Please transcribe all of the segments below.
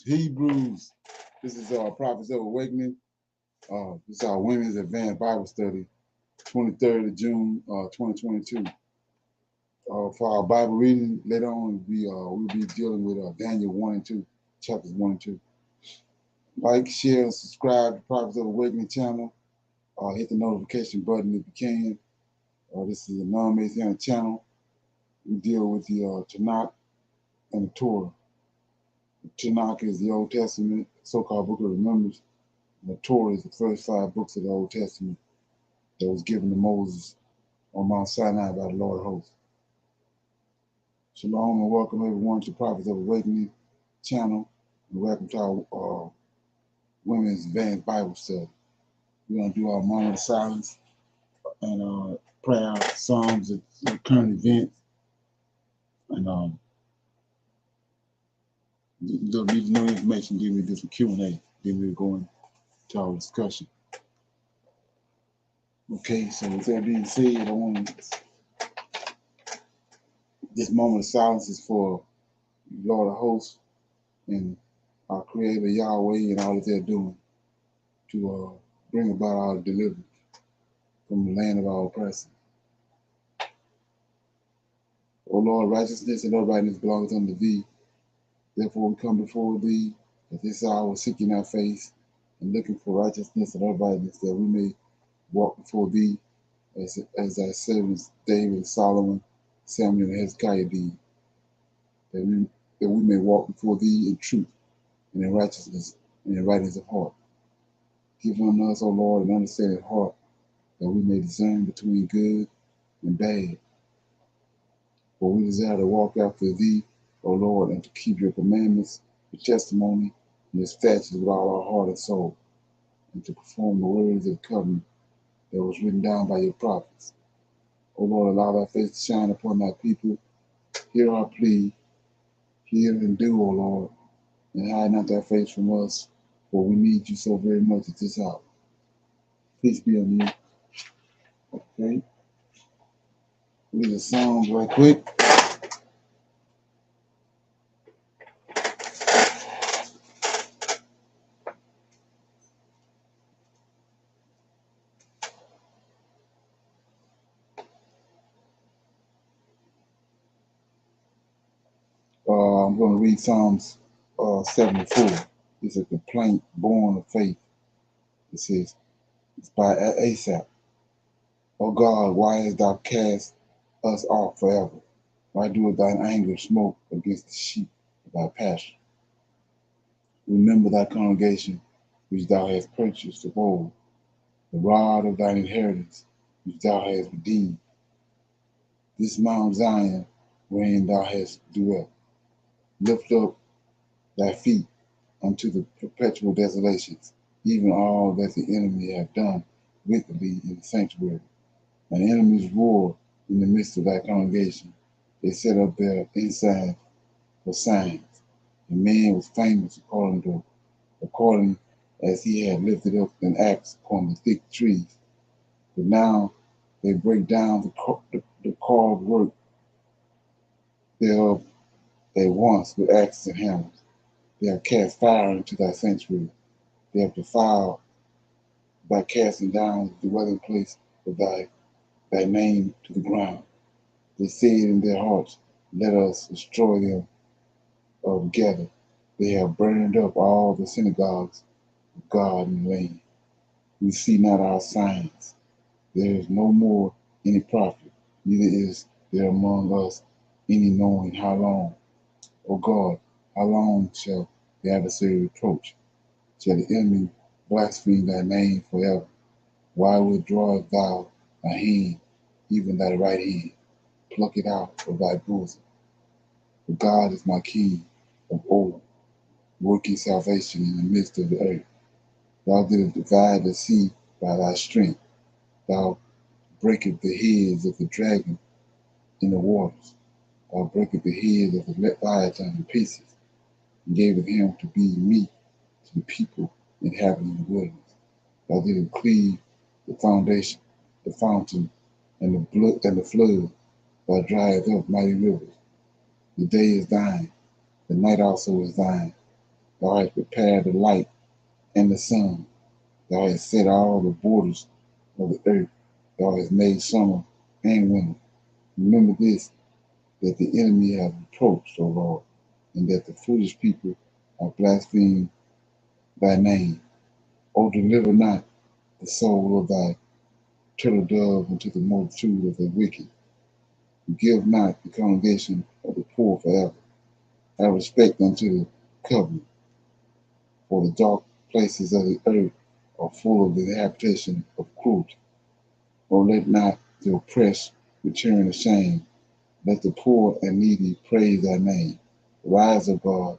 Hebrews. This is our Prophets of Awakening. This is our Women's Advanced Bible Study, 23rd of June, 2022. For our Bible reading, later on, we'll be dealing with Daniel 1 and 2, chapters 1 and 2. Like, share, and subscribe to Prophets of Awakening channel. Hit the notification button if you can. This is a non-Messianic channel. We deal with the Tanakh and the Torah. The Tanakh is the Old Testament, so-called Book of Remembrance. And the Torah is the first 5 books of the Old Testament that was given to Moses on Mount Sinai by the Lord of Hosts. Shalom and welcome everyone to Prophets of Awakening channel, and welcome to our Women's Advanced Bible Study. We're going to do our moment of silence and prayer, psalms, and current events, and there'll be no information giving me this Q&A. Then we're going to our discussion. Okay, so with that being said, this moment of silence is for Lord of Hosts and our Creator Yahweh and all that they're doing to bring about our deliverance from the land of our oppressor. O Lord, righteousness and uprightness belongs unto thee. Therefore we come before thee at this hour, seeking thy face and looking for righteousness and uprightness, that we may walk before thee as thy servants David and Solomon, Samuel and Hezekiah did, that we may walk before thee in truth and in righteousness and in rightness of heart. Give unto us, O Lord, an understanding heart, that we may discern between good and bad. For we desire to walk after thee, O Lord, and to keep your commandments, your testimony, and your statutes with all our heart and soul, and to perform the words of the covenant that was written down by your prophets. O Lord, allow thy face to shine upon thy people. Hear our plea. Hear and do, O Lord, and hide not thy face from us, for we need you so very much at this hour. Peace be on you. Okay. Read the Psalms right quick. I'm going to read Psalms 74. It's a complaint born of faith. It says, it's by Asaph. O God, why hast thou cast us off forever? Why doeth thine anger smoke against the sheep of thy pasture? Remember thy congregation, which thou hast purchased of old, the rod of thine inheritance, which thou hast redeemed. This Mount Zion, wherein thou hast dwelt. Lift up thy feet unto the perpetual desolations, even all that the enemy have done wickedly in the sanctuary. And enemies roar in the midst of thy congregation. They set up their ensigns for signs. The man was famous according as he had lifted up an axe upon the thick trees. But now they break down the carved work thereof at once with axes and hammers. They have cast fire into thy sanctuary. They have defiled by casting down the dwelling place of thy name to the ground. They said in their hearts, let us destroy them together. They have burned up all the synagogues of God in the land. We see not our signs. There is no more any prophet, neither is there among us any knowing how long. O God, how long shall the adversary reproach? Shall the enemy blaspheme thy name forever? Why withdrawest thou thy hand, even thy right hand? pluck it out of thy bosom. For God is my King of old, working salvation in the midst of the earth. Thou didst divide the sea by thy strength. Thou breakest the heads of the dragon in the waters. Thou breakest the head of the Leviathan in pieces, and gavest him to be meat to the people inhabiting the wilderness. Thou didst cleave the foundation, the fountain, and the blood and the flood. Thou driest up mighty rivers. The day is thine, the night also is thine. Thou hast prepared the light and the sun. Thou hast set all the borders of the earth. Thou hast made summer and winter. Remember this, that the enemy hath reproached, O Lord, and that the foolish people have blasphemed thy name. O deliver not the soul of thy turtle dove unto the multitude of the wicked. Give not the congregation of the poor forever. Have respect unto the covenant, for the dark places of the earth are full of the habitation of cruelty. O let not the oppressed return ashamed. Let the poor and needy praise thy name. Rise, O God,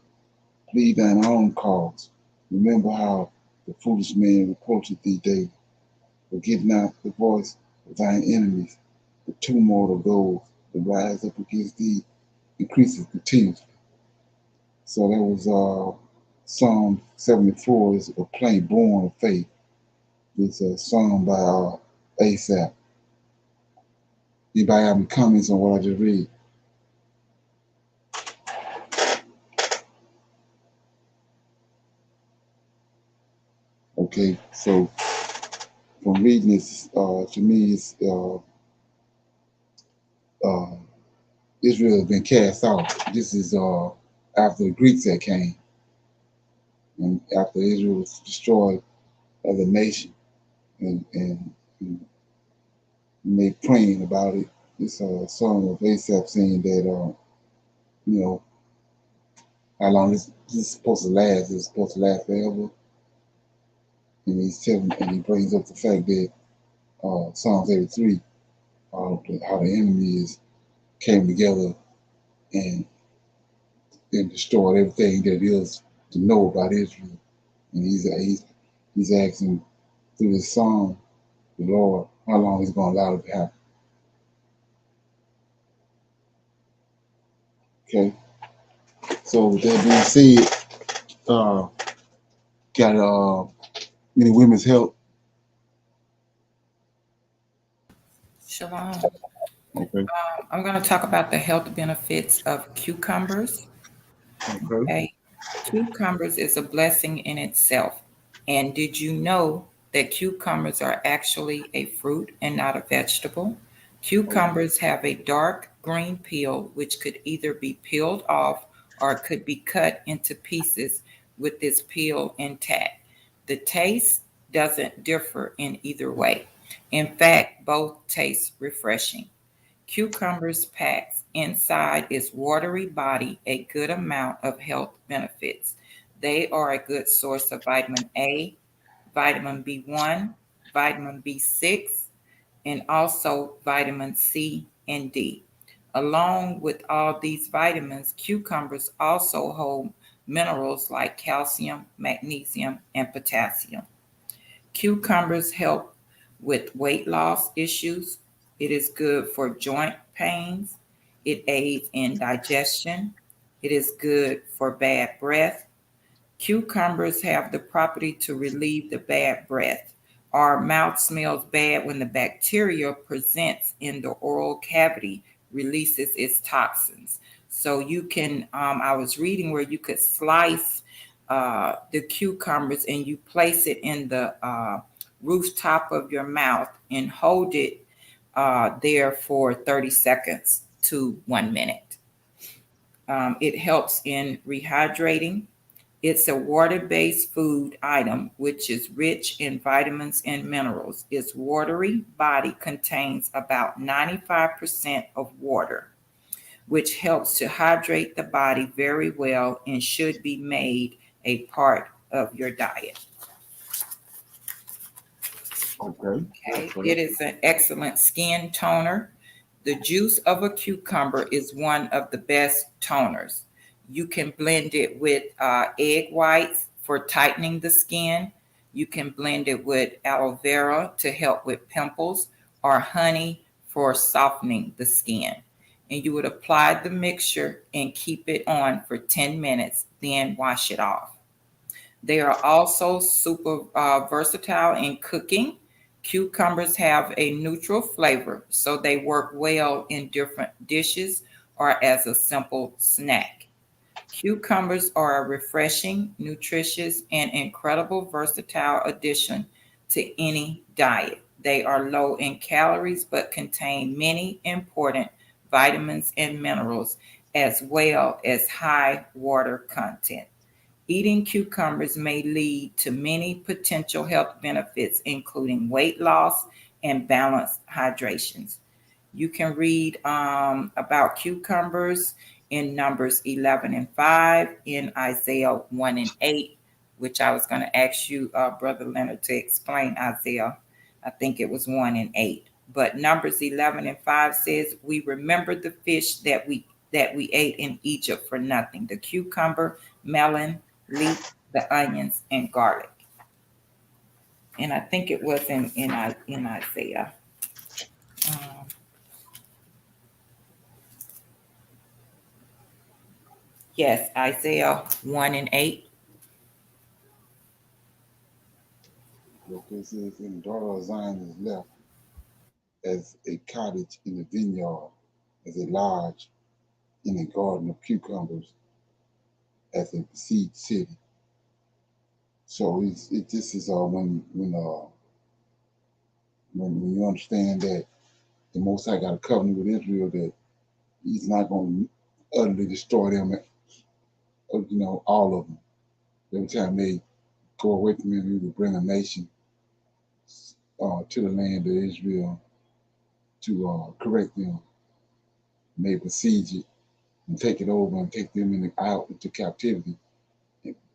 plead thine own cause. Remember how the foolish man reproacheth thee daily. Forget not the voice of thine enemies. The tumult of those that rise up against thee increases continuously. So that was Psalm 74 is a plain born of faith. It's a song by Asaph. Anybody have any comments on what I just read? Okay, so from reading this, to me, it's uh, Israel has been cast out. This is after the Greeks that came, and after Israel was destroyed as a nation, and they praying about it. This song of Asaph saying that you know how long this is supposed to last. It's supposed to last forever, and he's telling, and he brings up the fact that Psalms 83, how the enemies came together and destroyed everything that is to know about Israel. And he's asking through this song, the Lord, how long he's going to allow it to happen. Okay. So with that being said, got many women's help. Shalom. Okay. I'm going to talk about the health benefits of cucumbers. Okay. Okay. Cucumbers is a blessing in itself. And did you know that cucumbers are actually a fruit and not a vegetable? Okay. Cucumbers have a dark green peel, which could either be peeled off or could be cut into pieces with this peel intact. The taste doesn't differ in either way. In fact, both taste refreshing. Cucumbers packs inside its watery body a good amount of health benefits. They are a good source of vitamin A, vitamin B1, vitamin B6, and also vitamin C and D. Along with all these vitamins, cucumbers also hold minerals like calcium, magnesium, and potassium. Cucumbers help with weight loss issues. It is good for joint pains. It aids in digestion. It is good for bad breath. Cucumbers have the property to relieve the bad breath. Our mouth smells bad when the bacteria presents in the oral cavity, releases its toxins. So you can, I was reading where you could slice the cucumbers and you place it in the rooftop of your mouth and hold it there for 30 seconds to 1 minute. It helps in rehydrating. It's a water based food item which is rich in vitamins and minerals. Its watery body contains about 95% of water, which helps to hydrate the body very well and should be made a part of your diet. Okay. Okay. Okay. It is an excellent skin toner. The juice of a cucumber is one of the best toners. You can blend it with egg whites for tightening the skin. You can blend it with aloe vera to help with pimples, or honey for softening the skin. And you would apply the mixture and keep it on for 10 minutes, then wash it off. They are also super versatile in cooking. Cucumbers have a neutral flavor, so they work well in different dishes or as a simple snack. Cucumbers are a refreshing, nutritious, and incredible versatile addition to any diet. They are low in calories but contain many important vitamins and minerals, as well as high water content. Eating cucumbers may lead to many potential health benefits, including weight loss and balanced hydrations. You can read about cucumbers in Numbers 11 and 5, in Isaiah 1 and 8, which I was going to ask you, Brother Leonard, to explain Isaiah. I think it was 1 and 8. But Numbers 11 and 5 says, "We remember the fish that we ate in Egypt for nothing, the cucumber, melon, leek, the onions, and garlic." And I think it was in Isaiah. Um, yes, Isaiah 1 and 8. Look, it says, and the daughter of Zion is left as a cottage in a vineyard, as a lodge in a garden of cucumbers, as a besieged city. So this is when you understand that the Most High got a covenant with Israel that He's not going to utterly destroy them, all of them. Every time they go away from Him, He will bring a nation to the land of Israel to correct them. And they besiege it and take it over and take them out into captivity.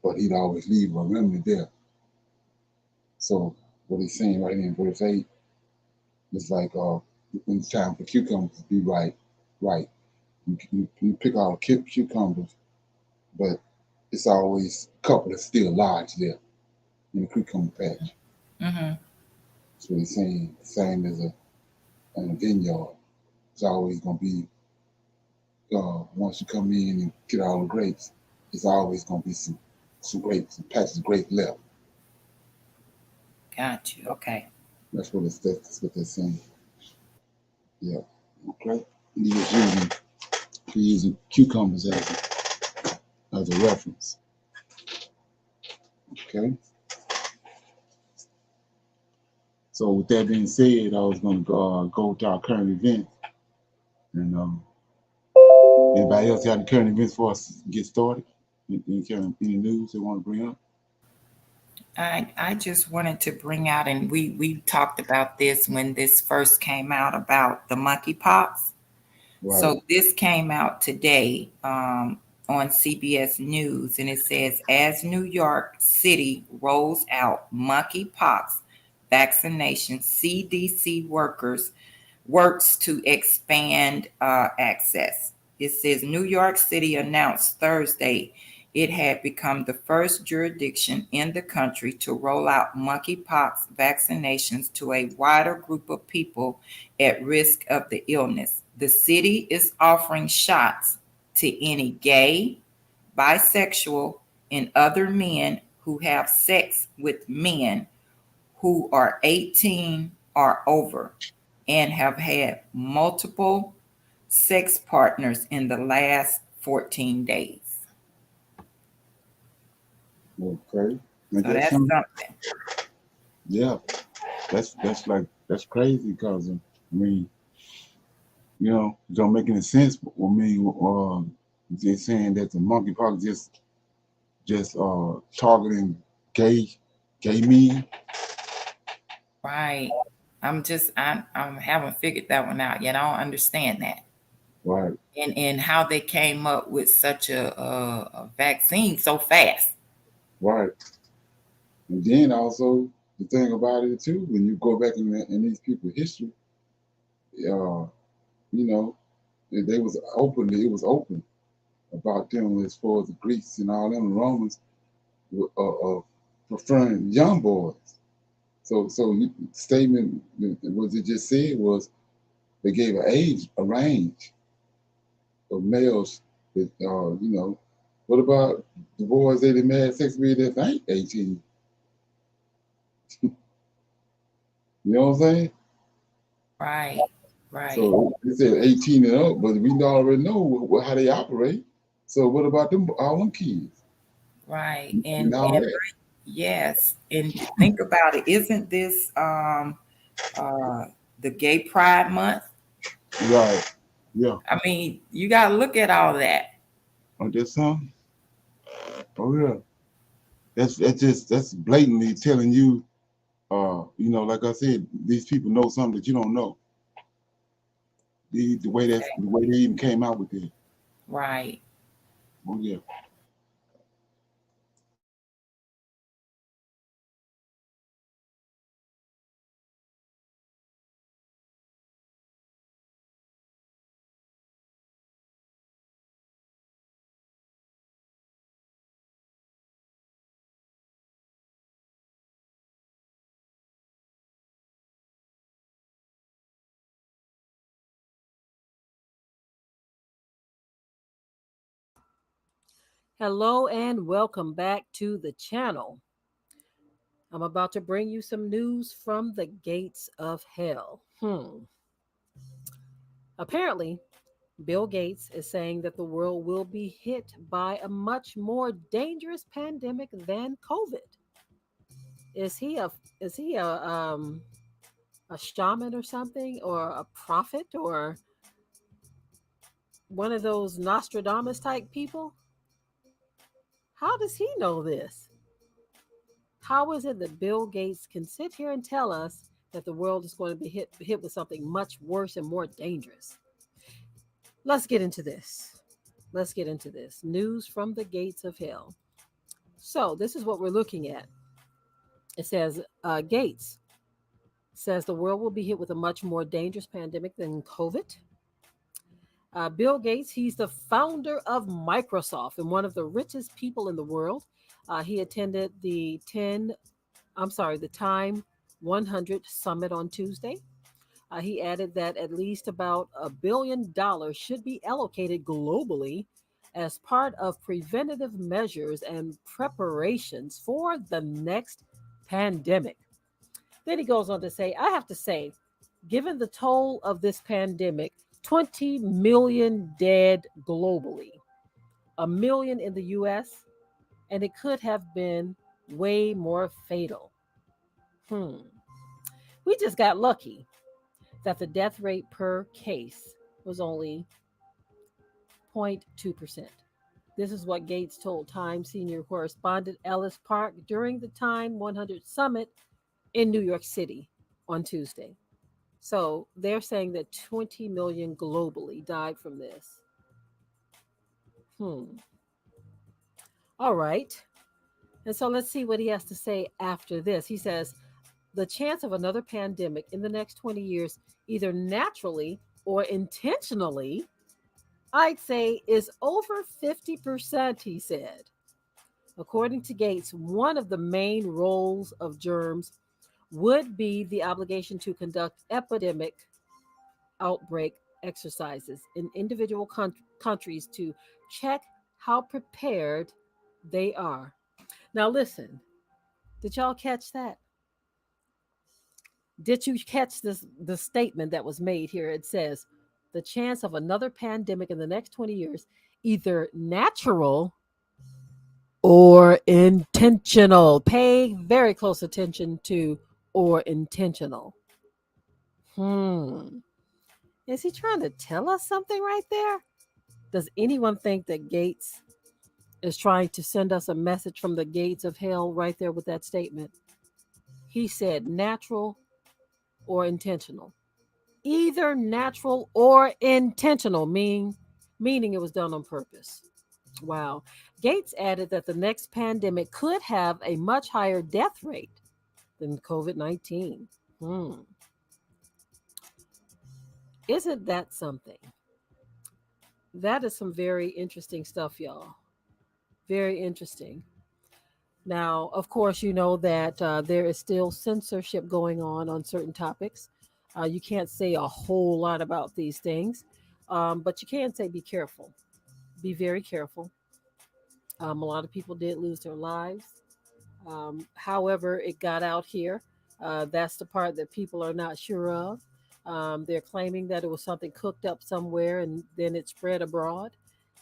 But He'd always leave a remnant there. So what He's saying right here in verse 8 is like when it's time for cucumbers to be right. You pick out cucumbers, but it's always a couple that's still large there in the cucumber patch. Mm-hmm. So He's saying, same as in a vineyard, it's always going to be, once you come in and get all the grapes, it's always going to be some grapes, some patches of grapes left. Got you. Okay. That's what they're saying. Yeah. Okay. He using cucumbers as a reference. Okay. So with that being said, I was going to go to our current event. And anybody else got any current events for us to get started? Any news they want to bring up? I just wanted to bring out, and we talked about this when this first came out about the monkeypox. Right. So this came out today on CBS News, and it says, as New York City rolls out monkeypox vaccination, CDC works to expand access. It says New York City announced Thursday it had become the first jurisdiction in the country to roll out monkeypox vaccinations to a wider group of people at risk of the illness. The city is offering shots to any gay, bisexual, and other men who have sex with men who are 18 or over and have had multiple sex partners in the last 14 days. Okay. I So guess that's some. something. Yeah. That's crazy because I mean, it don't make any sense. But I mean, they're saying that the monkeypox just targeting gay men. Right. I haven't figured that one out yet. I don't understand that. Right. And how they came up with such a vaccine so fast. Right. And then also the thing about it too, when you go back in these people's history, uh, you know, and they was openly, it was open about them as far as the Greeks and all them Romans preferring young boys. So the statement what it just said was they gave an age, a range of males that what about the boys that had sex with that ain't 18? You know what I'm saying? Right. Right. So they said 18 and up, but we already know how they operate. So what about them all them kids Right. and all that? Yes. And think about it. Isn't this uh the gay pride month? Right. Yeah. I mean, you gotta look at all that. Oh, that's something. Oh yeah. That's blatantly telling you like I said, these people know something that you don't know. The way they even came out with it. Right. Oh yeah. Hello and welcome back to the channel. I'm about to bring you some news from the gates of hell. Apparently, Bill Gates is saying that the world will be hit by a much more dangerous pandemic than COVID. Is he a shaman or something, or a prophet, or one of those Nostradamus type people? How does he know this? How is it that Bill Gates can sit here and tell us that the world is going to be hit with something much worse and more dangerous? Let's get into this. Let's get into this. News from the gates of hell. So, this is what we're looking at. It says Gates says the world will be hit with a much more dangerous pandemic than COVID. Bill Gates, he's the founder of Microsoft and one of the richest people in the world. He attended the Time 100 summit on Tuesday. He added that at least about $1 billion should be allocated globally as part of preventative measures and preparations for the next pandemic. Then he goes on to say, I have to say, given the toll of this pandemic, 20 million dead globally, a million in the US, and it could have been way more fatal. Hmm. We just got lucky that the death rate per case was only 0.2%. This is what Gates told Time senior correspondent Ellis Park during the Time 100 summit in New York City on Tuesday. So they're saying that 20 million globally died from this. Hmm. All right. And so let's see what he has to say after this. He says the chance of another pandemic in the next 20 years, either naturally or intentionally, I'd say is over 50%, he said. According to Gates, one of the main roles of germs would be the obligation to conduct epidemic outbreak exercises in individual countries to check how prepared they are. Now, listen, did y'all catch that? Did you catch the statement that was made here? It says the chance of another pandemic in the next 20 years, either natural or intentional. Pay very close attention to or intentional. Hmm. Is he trying to tell us something right there? Does anyone think that Gates is trying to send us a message from the gates of hell right there with that statement? He said natural or intentional. Either natural or intentional, meaning it was done on purpose. Wow. Gates added that the next pandemic could have a much higher death rate than COVID 19. Hmm. Isn't that something? That is some very interesting stuff, y'all. Very interesting. Now, of course, you know that there is still censorship going on certain topics. You can't say a whole lot about these things, but you can say be careful. Be very careful. A lot of people did lose their lives. However, it got out here. That's the part that people are not sure of. They're claiming that it was something cooked up somewhere and then it spread abroad.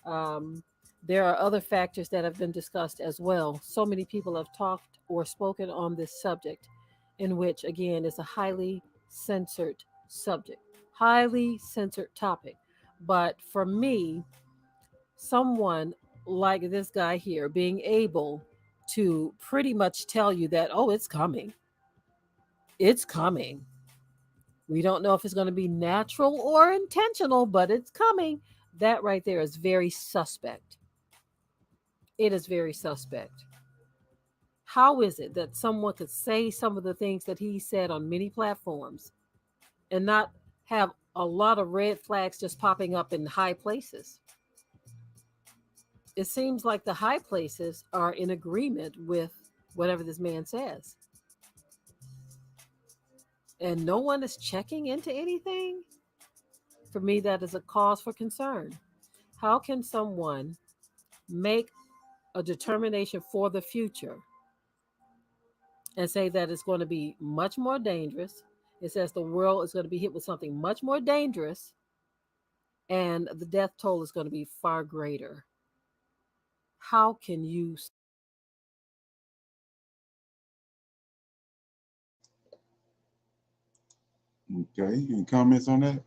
Um, there are other factors that have been discussed as well. So many people have talked or spoken on this subject, in which, again, is a highly censored subject, highly censored topic. But for me, someone like this guy here being able to pretty much tell you that, oh, it's coming. It's coming. We don't know if it's going to be natural or intentional, but it's coming. That right there is very suspect. It is very suspect. How is it that someone could say some of the things that he said on many platforms and not have a lot of red flags just popping up in high places? It seems like the high places are in agreement with whatever this man says. And no one is checking into anything. For me, that is a cause for concern. How can someone make a determination for the future and say that it's going to be much more dangerous? It says the world is going to be hit with something much more dangerous and the death toll is going to be far greater. How can you? Okay, any comments on that?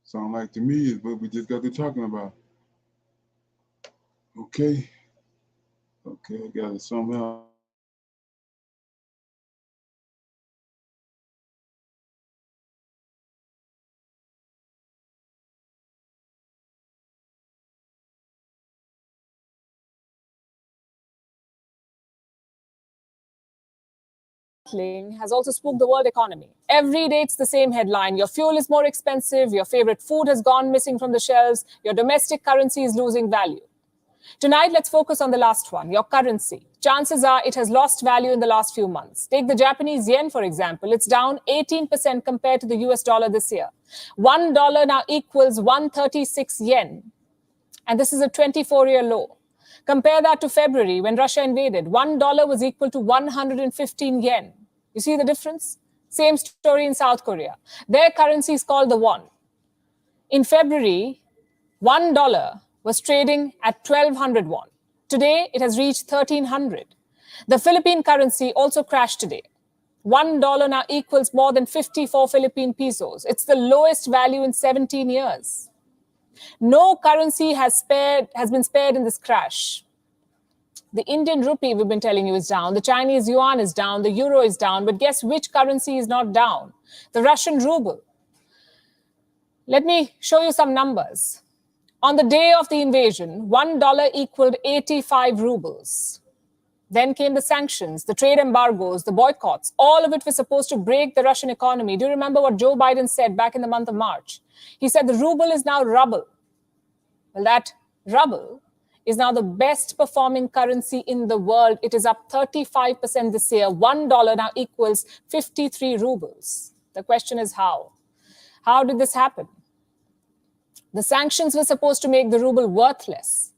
Sound like to me is what we just got to talking about. Okay, okay, I got it somehow. Has also spooked the world economy. Every day it's the same headline. Your fuel is more expensive, your favorite food has gone missing from the shelves, your domestic currency is losing value. Tonight, let's focus on the last one, your currency. Chances are it has lost value in the last few months. Take the Japanese yen, for example. It's down 18% compared to the US dollar this year. $1 now equals 136 yen. And this is a 24-year low. Compare that to February when Russia invaded. $1 was equal to 115 yen. You see the difference? Same story in South Korea. Their currency is called the won. In February, $1 was trading at 1,200 won. Today, it has reached 1,300. The Philippine currency also crashed today. $1 now equals more than 54 Philippine pesos. It's the lowest value in 17 years. No currency has been spared in this crash. The Indian rupee, we've been telling you, is down. The Chinese yuan is down. The euro is down. But guess which currency is not down? The Russian ruble. Let me show you some numbers. On the day of the invasion, $1 equaled 85 rubles. Then came the sanctions, the trade embargoes, the boycotts. All of it was supposed to break the Russian economy. Do you remember what Joe Biden said back in the month of March? He said the ruble is now rubble. Well, that ruble is now the best performing currency in the world. It is up 35% this year. $1 now equals 53 rubles. The question is how? How did this happen? The sanctions were supposed to make the ruble worthless.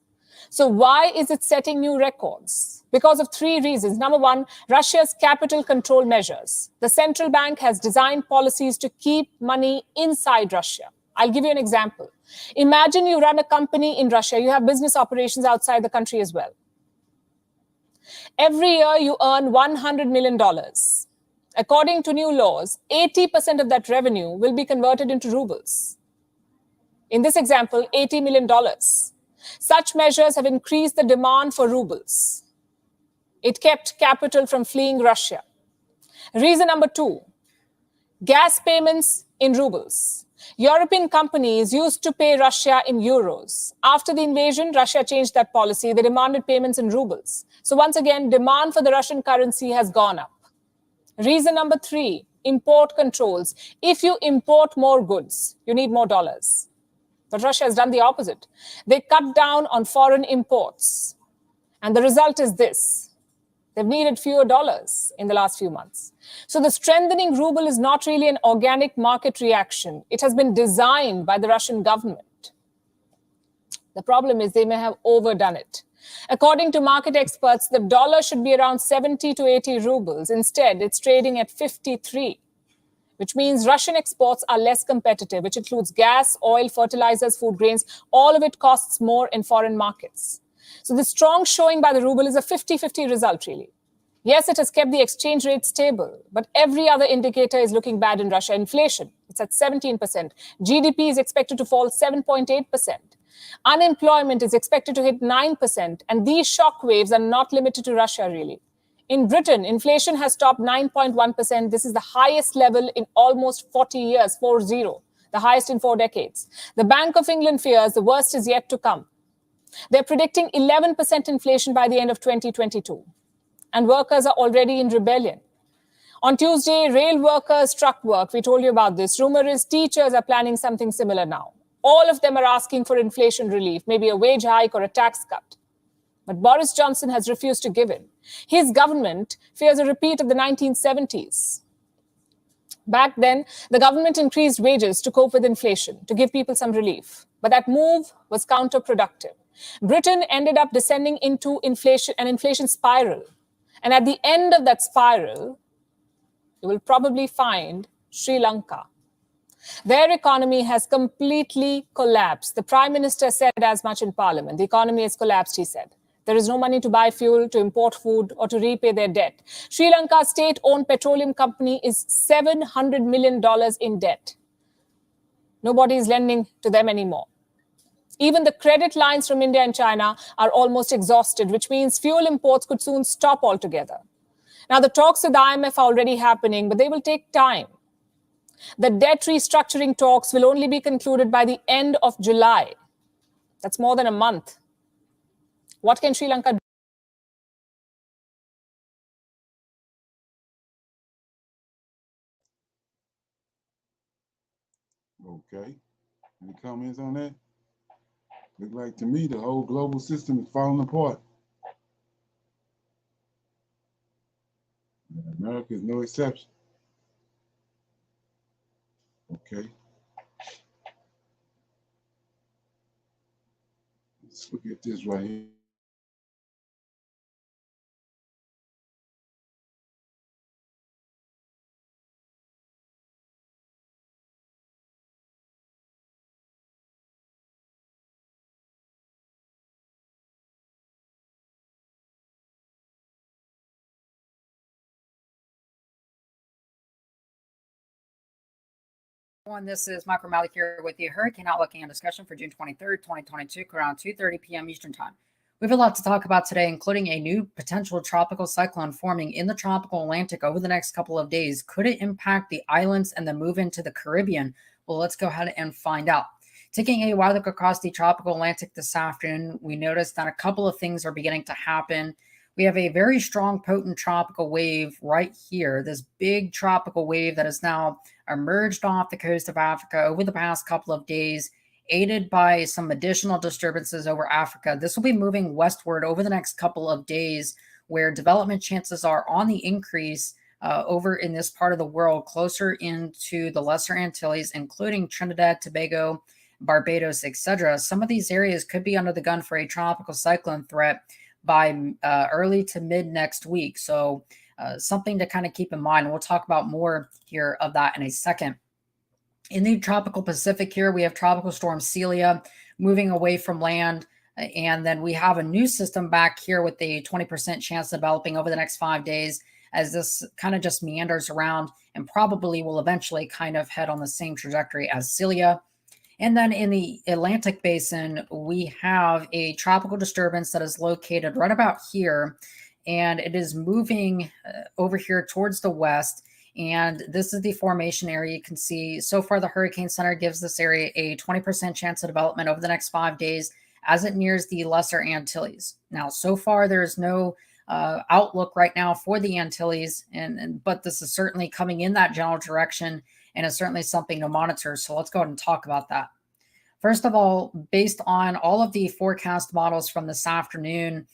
So why is it setting new records? Because of three reasons. Number one, Russia's capital control measures. The central bank has designed policies to keep money inside Russia. I'll give you an example. Imagine you run a company in Russia. You have business operations outside the country as well. Every year you earn $100 million. According to new laws, 80% of that revenue will be converted into rubles. In this example, $80 million. Such measures have increased the demand for rubles. It kept capital from fleeing Russia. Reason number two, gas payments in rubles. European companies used to pay Russia in euros. After the invasion, Russia changed that policy. They demanded payments in rubles. So once again, demand for the Russian currency has gone up. Reason number 3, import controls. If you import more goods, you need more dollars. But Russia has done the opposite. They cut down on foreign imports. And the result is this. They've needed fewer dollars in the last few months. So the strengthening ruble is not really an organic market reaction. It has been designed by the Russian government. The problem is they may have overdone it. According to market experts, the dollar should be around 70 to 80 rubles. Instead, it's trading at 53, which means Russian exports are less competitive, which includes gas, oil, fertilizers, food grains. All of it costs more in foreign markets. So the strong showing by the ruble is a 50-50 result, really. Yes, it has kept the exchange rate stable, but every other indicator is looking bad in Russia. Inflation, it's at 17%. GDP is expected to fall 7.8%. Unemployment is expected to hit 9%. And these shock waves are not limited to Russia, really. In Britain, inflation has topped 9.1%. This is the highest level in almost 40 years, 40, the highest in 4 decades. The Bank of England fears the worst is yet to come. They're predicting 11% inflation by the end of 2022. And workers are already in rebellion. On Tuesday, rail workers struck work. We told you about this. Rumor is teachers are planning something similar now. All of them are asking for inflation relief, maybe a wage hike or a tax cut. But Boris Johnson has refused to give in. His government fears a repeat of the 1970s. Back then, the government increased wages to cope with inflation, to give people some relief. But that move was counterproductive. Britain ended up descending into an inflation spiral. And at the end of that spiral, you will probably find Sri Lanka. Their economy has completely collapsed. The Prime Minister said as much in Parliament. The economy has collapsed, he said. There is no money to buy fuel, to import food, or to repay their debt. Sri Lanka's state-owned petroleum company is $700 million in debt. Nobody is lending to them anymore. Even the credit lines from India and China are almost exhausted, which means fuel imports could soon stop altogether. Now, the talks with the IMF are already happening, but they will take time. The debt restructuring talks will only be concluded by the end of July. That's more than a month. What can Sri Lanka do? Okay. Any comments on that? Look like to me the whole global system is falling apart. And America is no exception. Okay. Let's look at this right here. This is Michael Malik here with the Hurricane Outlook and discussion for June 23rd, 2022, around 2:30 p.m. Eastern Time. We have a lot to talk about today, including a new potential tropical cyclone forming in the tropical Atlantic over the next couple of days. Could it impact the islands and then move into the Caribbean? Well, let's go ahead and find out. Taking a wide look across the tropical Atlantic this afternoon, we noticed that a couple of things are beginning to happen. We have a very strong, potent tropical wave right here, this big tropical wave that is now emerged off the coast of Africa over the past couple of days, aided by some additional disturbances over Africa. This will be moving westward over the next couple of days, where development chances are on the increase over in this part of the world, closer into the Lesser Antilles, including Trinidad, Tobago, Barbados, etc. Some of these areas could be under the gun for a tropical cyclone threat by early to mid next week. So something to kind of keep in mind. We'll talk about more here of that in a second. In the tropical Pacific here, we have Tropical Storm Celia moving away from land. And then we have a new system back here with a 20% chance of developing over the next 5 days, as this kind of just meanders around and probably will eventually kind of head on the same trajectory as Celia. And then in the Atlantic basin, we have a tropical disturbance that is located right about here, and it is moving over here towards the west. And this is the formation area. You can see so far the Hurricane Center gives this area a 20% chance of development over the next 5 days as it nears the Lesser Antilles. Now, so far there's no outlook right now for the Antilles, but this is certainly coming in that general direction and is certainly something to monitor. So let's go ahead and talk about that. First of all, based on all of the forecast models from this afternoon,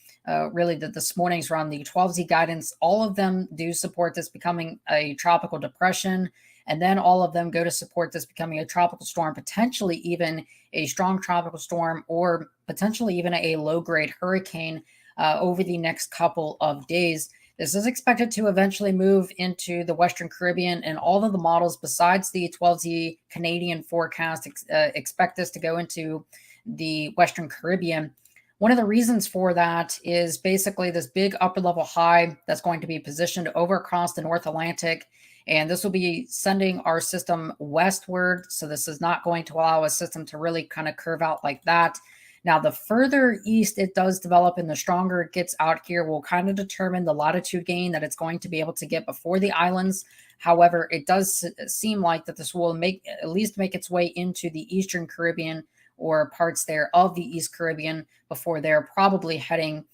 really this morning's run, the 12Z guidance, all of them do support this becoming a tropical depression. And then all of them go to support this becoming a tropical storm, potentially even a strong tropical storm, or potentially even a low-grade hurricane over the next couple of days. This is expected to eventually move into the Western Caribbean, and all of the models besides the 12Z Canadian forecast expect this to go into the Western Caribbean. One of the reasons for that is basically this big upper level high that's going to be positioned over across the North Atlantic, and this will be sending our system westward. So this is not going to allow a system to really kind of curve out like that. Now, the further east it does develop and the stronger it gets out here will kind of determine the latitude gain that it's going to be able to get before the islands. However, it does seem like that this will at least make its way into the Eastern Caribbean or parts there of the East Caribbean before they're probably heading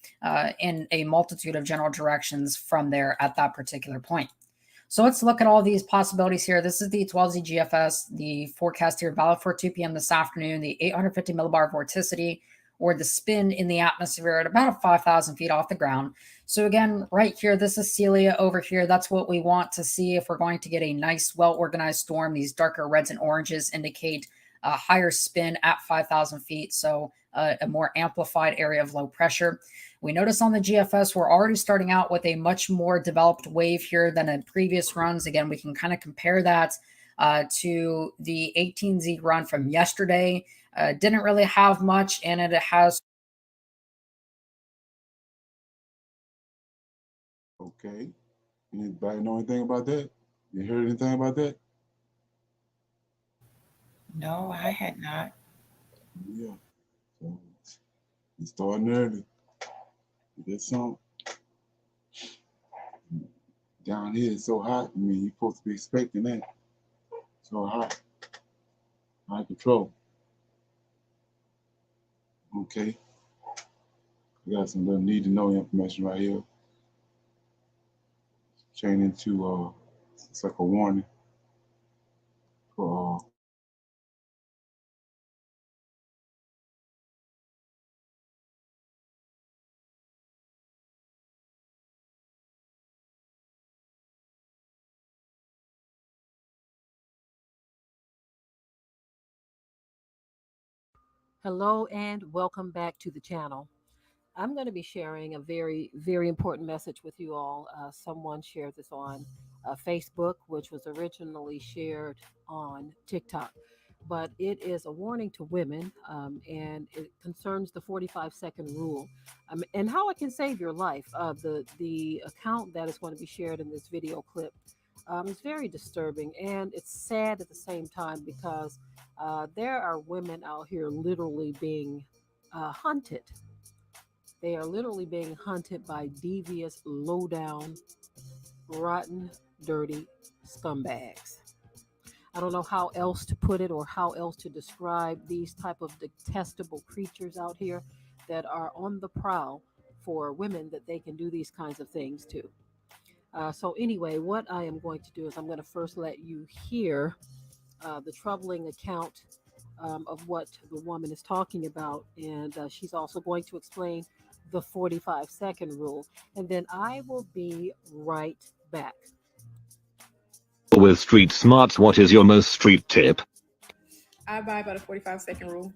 in a multitude of general directions from there at that particular point. So let's look at all these possibilities here. This is the 12Z GFS, the forecast here, valid for 2 p.m. this afternoon, the 850 millibar vorticity, or the spin in the atmosphere at about 5,000 feet off the ground. So again, right here, this is Celia over here. That's what we want to see if we're going to get a nice, well-organized storm. These darker reds and oranges indicate a higher spin at 5,000 feet, so a more amplified area of low pressure. We notice on the GFS, we're already starting out with a much more developed wave here than in previous runs. Again, we can kind of compare that to the 18Z run from yesterday. Didn't really have much in it. It has. Okay. Anybody know anything about that? You heard anything about that? No, I had not. Yeah. So it's starting early. There's some down here. It's so hot. I mean, you're supposed to be expecting that. So hot. High control. Okay. We got some little need to know information right here. Chaining to it's like a warning for Hello and welcome back to the channel. I'm going to be sharing a very, very important message with you all. Someone shared this on Facebook, which was originally shared on TikTok. But it is a warning to women, and it concerns the 45-second rule, and how it can save your life. The account that is going to be shared in this video clip is very disturbing, and it's sad at the same time because there are women out here literally being hunted. They are literally being hunted by devious, low down, rotten, dirty scumbags. I don't know how else to put it or how else to describe these type of detestable creatures out here that are on the prowl for women that they can do these kinds of things to. So anyway, what I am going to do is I'm going to first let you hear the troubling account of what the woman is talking about, and she's also going to explain the 45-second rule, and then I will be right back. With street smarts, what is your most street tip? I abide by the 45-second rule.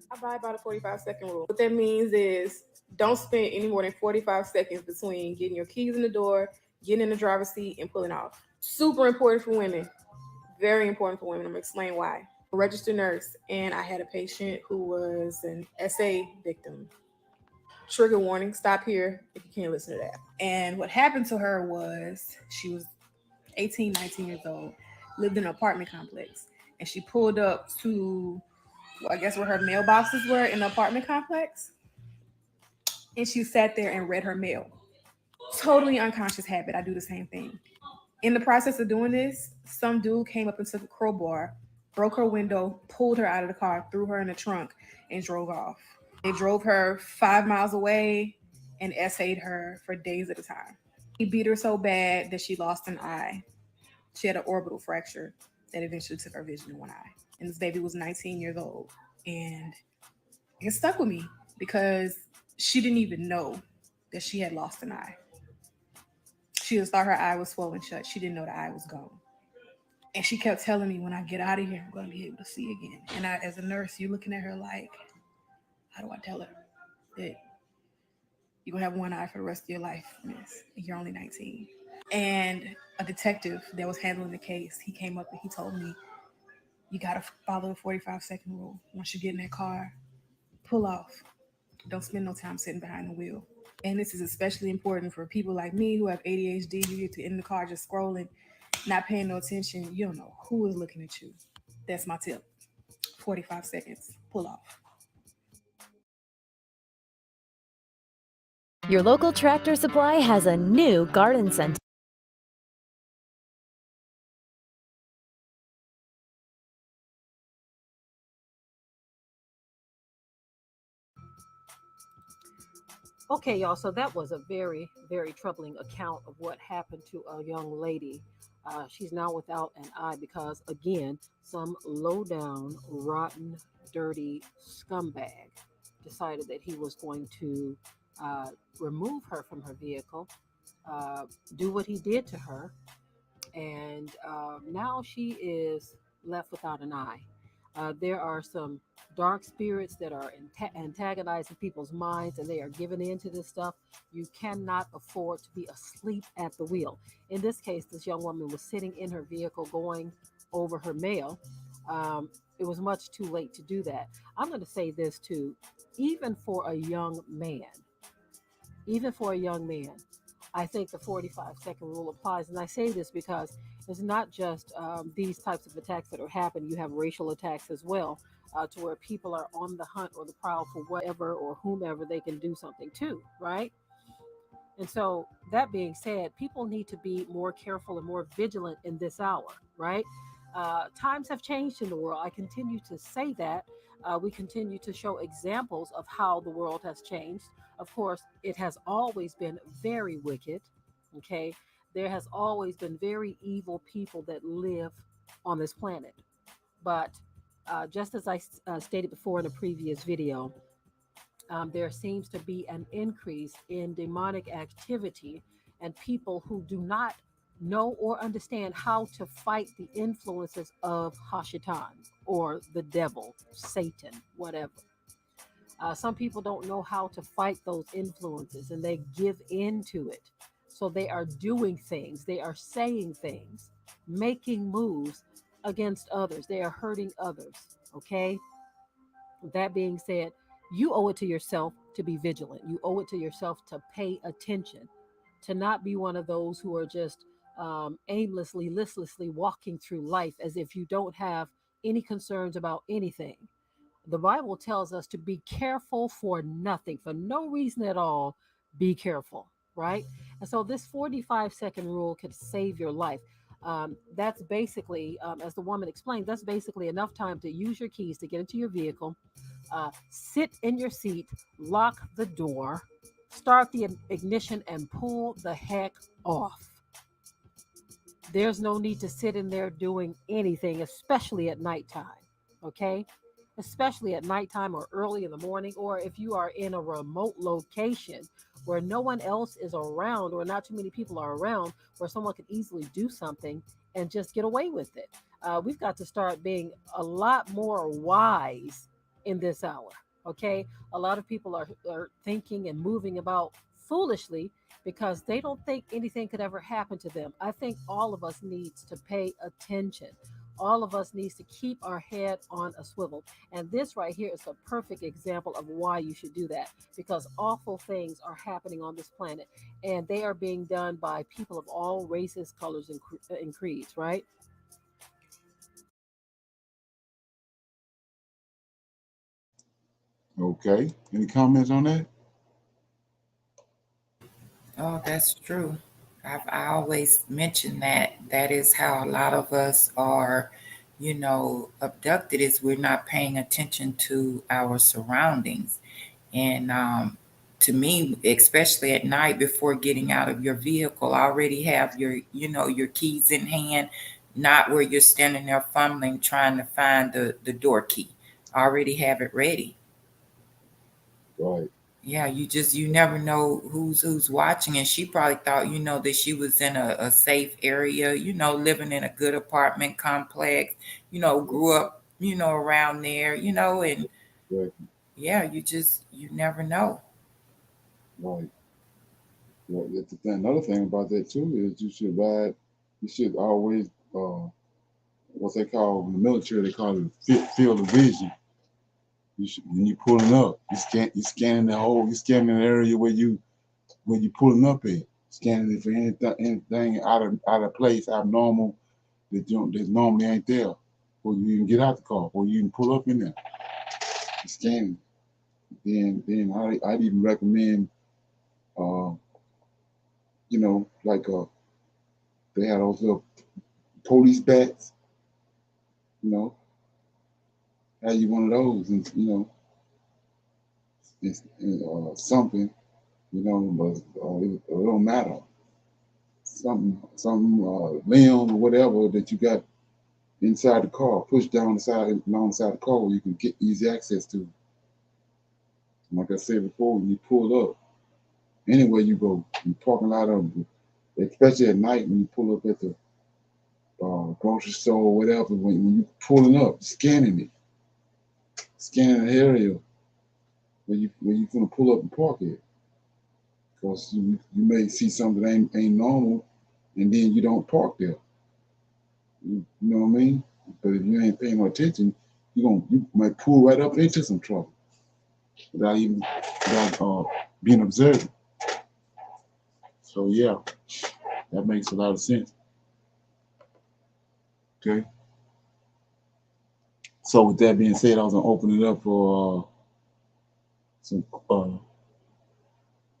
What that means is don't spend any more than 45 seconds between getting your keys in the door, getting in the driver's seat, and pulling off. Super important for women. Very important for women. I'm going to explain why. A registered nurse, and I had a patient who was an SA victim. Trigger warning, stop here if you can't listen to that. And what happened to her was she was 18, 19 years old, lived in an apartment complex, and she pulled up to, I guess, where her mailboxes were in the apartment complex, and she sat there and read her mail. Totally unconscious habit. I do the same thing. In the process of doing this, some dude came up and took a crowbar, broke her window, pulled her out of the car, threw her in the trunk, and drove off. They drove her 5 miles away and essayed her for days at a time. He beat her so bad that she lost an eye. She had an orbital fracture that eventually took her vision in one eye. And this baby was 19 years old. And it stuck with me because she didn't even know that she had lost an eye. She just thought her eye was swollen shut. She didn't know the eye was gone. And she kept telling me, when I get out of here, I'm going to be able to see again. And I, as a nurse, you're looking at her like, how do I tell her that you're going to have one eye for the rest of your life, miss? You're only 19. And a detective that was handling the case, he came up and he told me, you got to follow the 45-second rule. Once you get in that car, pull off. Don't spend no time sitting behind the wheel. And this is especially important for people like me who have ADHD. You get to in the car just scrolling, not paying no attention. You don't know who is looking at you. That's my tip. 45 seconds, pull off. Your local Tractor Supply has a new garden center. Okay, y'all, so that was a very, very troubling account of what happened to a young lady. She's now without an eye because, again, some low down, rotten, dirty scumbag decided that he was going to remove her from her vehicle, do what he did to her, and now she is left without an eye. There are some dark spirits that are antagonizing people's minds, and they are giving in to this stuff. You cannot afford to be asleep at the wheel. In this case, this young woman was sitting in her vehicle going over her mail. It was much too late to do that. I'm going to say this too, even for a young man, even for a young man, I think the 45-second rule applies. And I say this because it's not just these types of attacks that are happening. You have racial attacks as well, to where people are on the hunt or the prowl for whatever or whomever they can do something to, right? And so, that being said, people need to be more careful and more vigilant in this hour, right? Times have changed in the world. I continue to say that. We continue to show examples of how the world has changed. Of course, it has always been very wicked, okay? There has always been very evil people that live on this planet. But just as I stated before in a previous video, there seems to be an increase in demonic activity and people who do not know or understand how to fight the influences of Hashatan or the devil, Satan, whatever. Some people don't know how to fight those influences and they give in to it. So they are doing things, they are saying things, making moves against others, they are hurting others. Okay, that being said, you owe it to yourself to be vigilant. You owe it to yourself to pay attention, to not be one of those who are just aimlessly, listlessly walking through life as if you don't have any concerns about anything. The Bible tells us to be careful for nothing, for no reason at all. Be careful, right? And so this 45-second rule could save your life. That's basically, as the woman explained, that's basically enough time to use your keys to get into your vehicle, sit in your seat, lock the door, start the ignition, and pull the heck off. There's no need to sit in there doing anything, especially at nighttime. Okay? Especially at nighttime or early in the morning, or if you are in a remote location where no one else is around or not too many people are around, where someone could easily do something and just get away with it. We've got to start being a lot more wise in this hour. Okay? A lot of people are thinking and moving about foolishly because they don't think anything could ever happen to them. I think all of us needs to pay attention. All of us needs to keep our head on a swivel. And this right here is a perfect example of why you should do that, because awful things are happening on this planet and they are being done by people of all races, colors, and creeds, right? Okay. Any comments on that? Oh, that's true. I always mention that that is how a lot of us are, abducted, is we're not paying attention to our surroundings. And to me, especially at night before getting out of your vehicle, already have your keys in hand, not where you're standing there fumbling trying to find the door key. Already have it ready. Right. Yeah, you never know who's watching, and she probably thought, that she was in a safe area, living in a good apartment complex, grew up, around there, and Right. yeah, you never know. Right. Well, that's the thing. Another thing about that too is you should always, what they call in the military, they call it field of vision. When you pulling up, you scanning the whole, you scanning the area where you pulling up at, scanning it for anything out of place, abnormal that normally ain't there. Before you even get out the car, before you even pull up in there, you scanning. Then I'd even recommend, uh, like they had those little police bats, you know, have you one of those, and it's, something, but it don't matter. Some limb or whatever that you got inside the car, push down along the side of the car where you can get easy access to. Like I said before, when you pull up, anywhere you go, you parking lot of, especially at night when you pull up at the grocery store or whatever, when you pulling up, scanning the area where you gonna pull up and park it, because you may see something that ain't normal, and then you don't park there. You know what I mean? But if you ain't paying no attention, you might pull right up into some trouble without being observed. So yeah, that makes a lot of sense. Okay. So with that being said, I was gonna open it up for some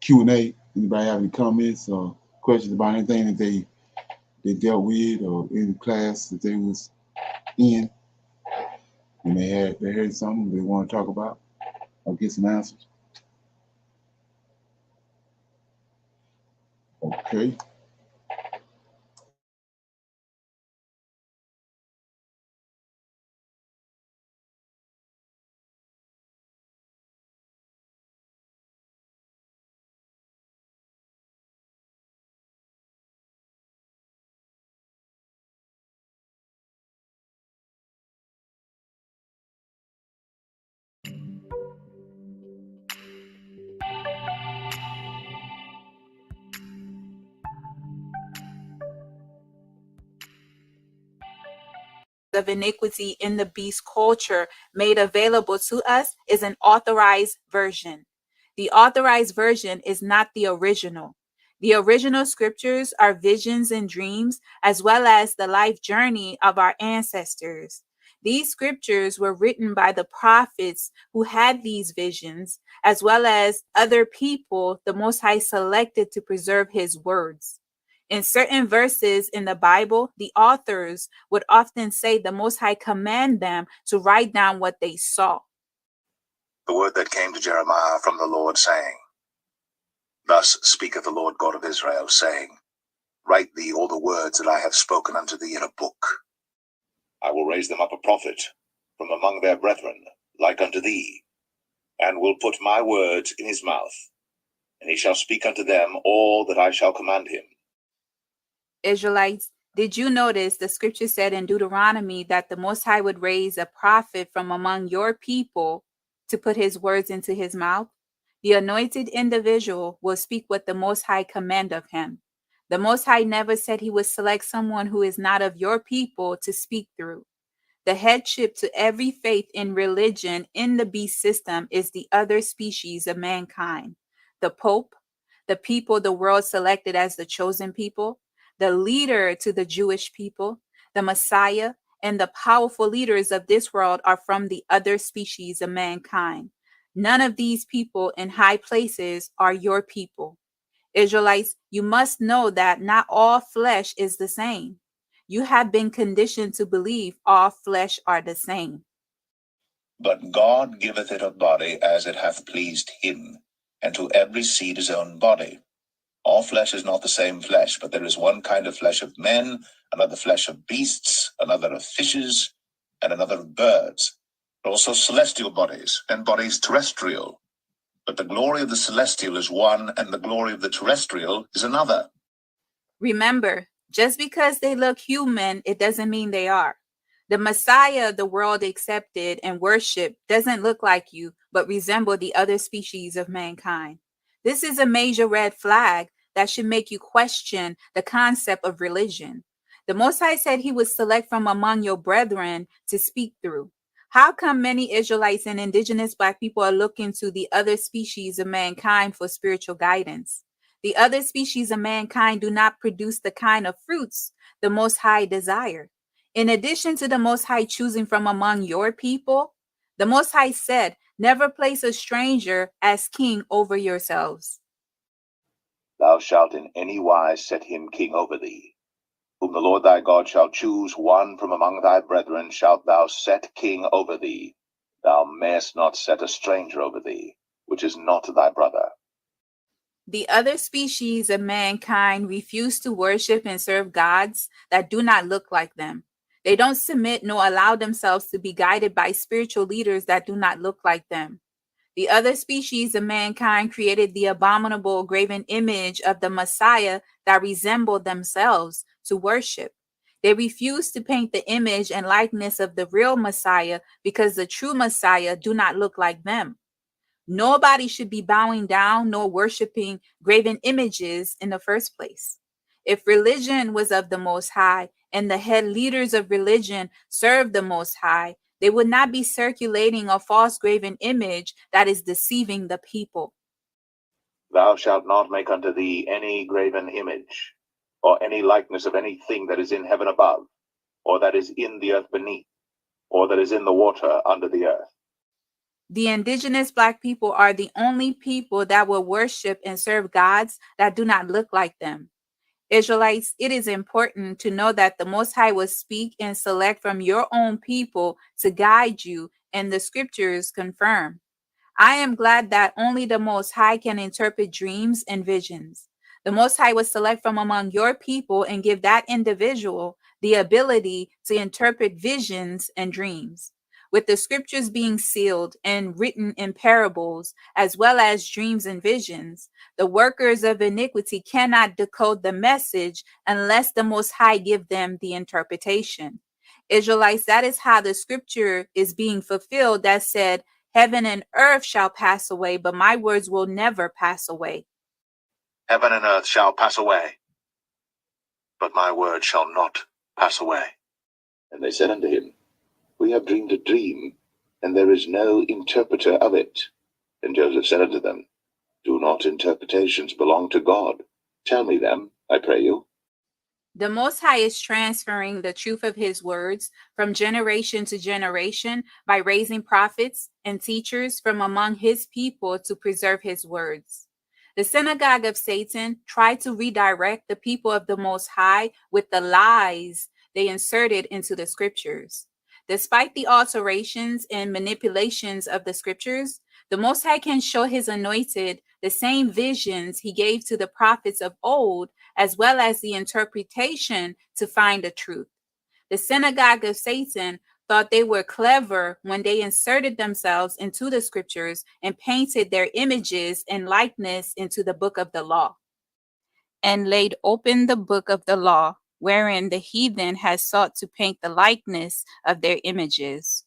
Q&A. Anybody have any comments or questions about anything that they dealt with or any class that they was in, and they heard something they want to talk about or get some answers? Okay. Of iniquity in the beast culture made available to us is an authorized version. The authorized version is not the original. The original scriptures are visions and dreams, as well as the life journey of our ancestors. These scriptures were written by the prophets who had these visions, as well as other people the Most High selected to preserve his words. In certain verses in the Bible, the authors would often say the Most High command them to write down what they saw. The word that came to Jeremiah from the Lord, saying, Thus speaketh the Lord God of Israel, saying, Write thee all the words that I have spoken unto thee in a book. I will raise them up a prophet from among their brethren, like unto thee, and will put my words in his mouth, and he shall speak unto them all that I shall command him. Israelites, did you notice the scripture said in Deuteronomy that the Most High would raise a prophet from among your people to put his words into his mouth? The anointed individual will speak what the Most High command of him. The Most High never said he would select someone who is not of your people to speak through. The headship to every faith in religion in the beast system is the other species of mankind. The Pope, the people the world selected as the chosen people, the leader to the Jewish people, the Messiah, and the powerful leaders of this world are from the other species of mankind. None of these people in high places are your people. Israelites, you must know that not all flesh is the same. You have been conditioned to believe all flesh are the same. But God giveth it a body as it hath pleased him, and to every seed his own body. All flesh is not the same flesh, but there is one kind of flesh of men, another flesh of beasts, another of fishes, and another of birds. Also celestial bodies, and bodies terrestrial. But the glory of the celestial is one, and the glory of the terrestrial is another. Remember, just because they look human, it doesn't mean they are. The Messiah the world accepted and worshiped doesn't look like you, but resemble the other species of mankind. This is a major red flag that should make you question the concept of religion. The Most High said he would select from among your brethren to speak through. How come many Israelites and indigenous Black people are looking to the other species of mankind for spiritual guidance? The other species of mankind do not produce the kind of fruits the Most High desire. In addition to the Most High choosing from among your people, the Most High said, never place a stranger as king over yourselves. Thou shalt in any wise set him king over thee. Whom the Lord thy God shall choose, one from among thy brethren shalt thou set king over thee. Thou mayest not set a stranger over thee, which is not thy brother. The other species of mankind refuse to worship and serve gods that do not look like them. They don't submit nor allow themselves to be guided by spiritual leaders that do not look like them. The other species of mankind created the abominable graven image of the Messiah that resembled themselves to worship. They refuse to paint the image and likeness of the real Messiah because the true Messiah do not look like them. Nobody should be bowing down nor worshiping graven images in the first place. If religion was of the Most High and the head leaders of religion served the Most High, they would not be circulating a false graven image that is deceiving the people. Thou shalt not make unto thee any graven image, or any likeness of anything that is in heaven above, or that is in the earth beneath, or that is in the water under the earth. The indigenous Black people are the only people that will worship and serve gods that do not look like them. Israelites, it is important to know that the Most High will speak and select from your own people to guide you, and the scriptures confirm. I am glad that only the Most High can interpret dreams and visions. The Most High will select from among your people and give that individual the ability to interpret visions and dreams. With the scriptures being sealed and written in parables, as well as dreams and visions, the workers of iniquity cannot decode the message unless the Most High give them the interpretation. Israelites, that is how the scripture is being fulfilled that said, heaven and earth shall pass away, but my words will never pass away. Heaven and earth shall pass away, but my word shall not pass away. And they said unto him, We have dreamed a dream, and there is no interpreter of it. And Joseph said unto them, Do not interpretations belong to God? Tell me them, I pray you. The Most High is transferring the truth of his words from generation to generation by raising prophets and teachers from among his people to preserve his words. The synagogue of Satan tried to redirect the people of the Most High with the lies they inserted into the scriptures. Despite the alterations and manipulations of the scriptures, the Most High can show his anointed the same visions he gave to the prophets of old, as well as the interpretation to find the truth. The synagogue of Satan thought they were clever when they inserted themselves into the scriptures and painted their images and likeness into the book of the law, and laid open the book of the law, wherein the heathen has sought to paint the likeness of their images.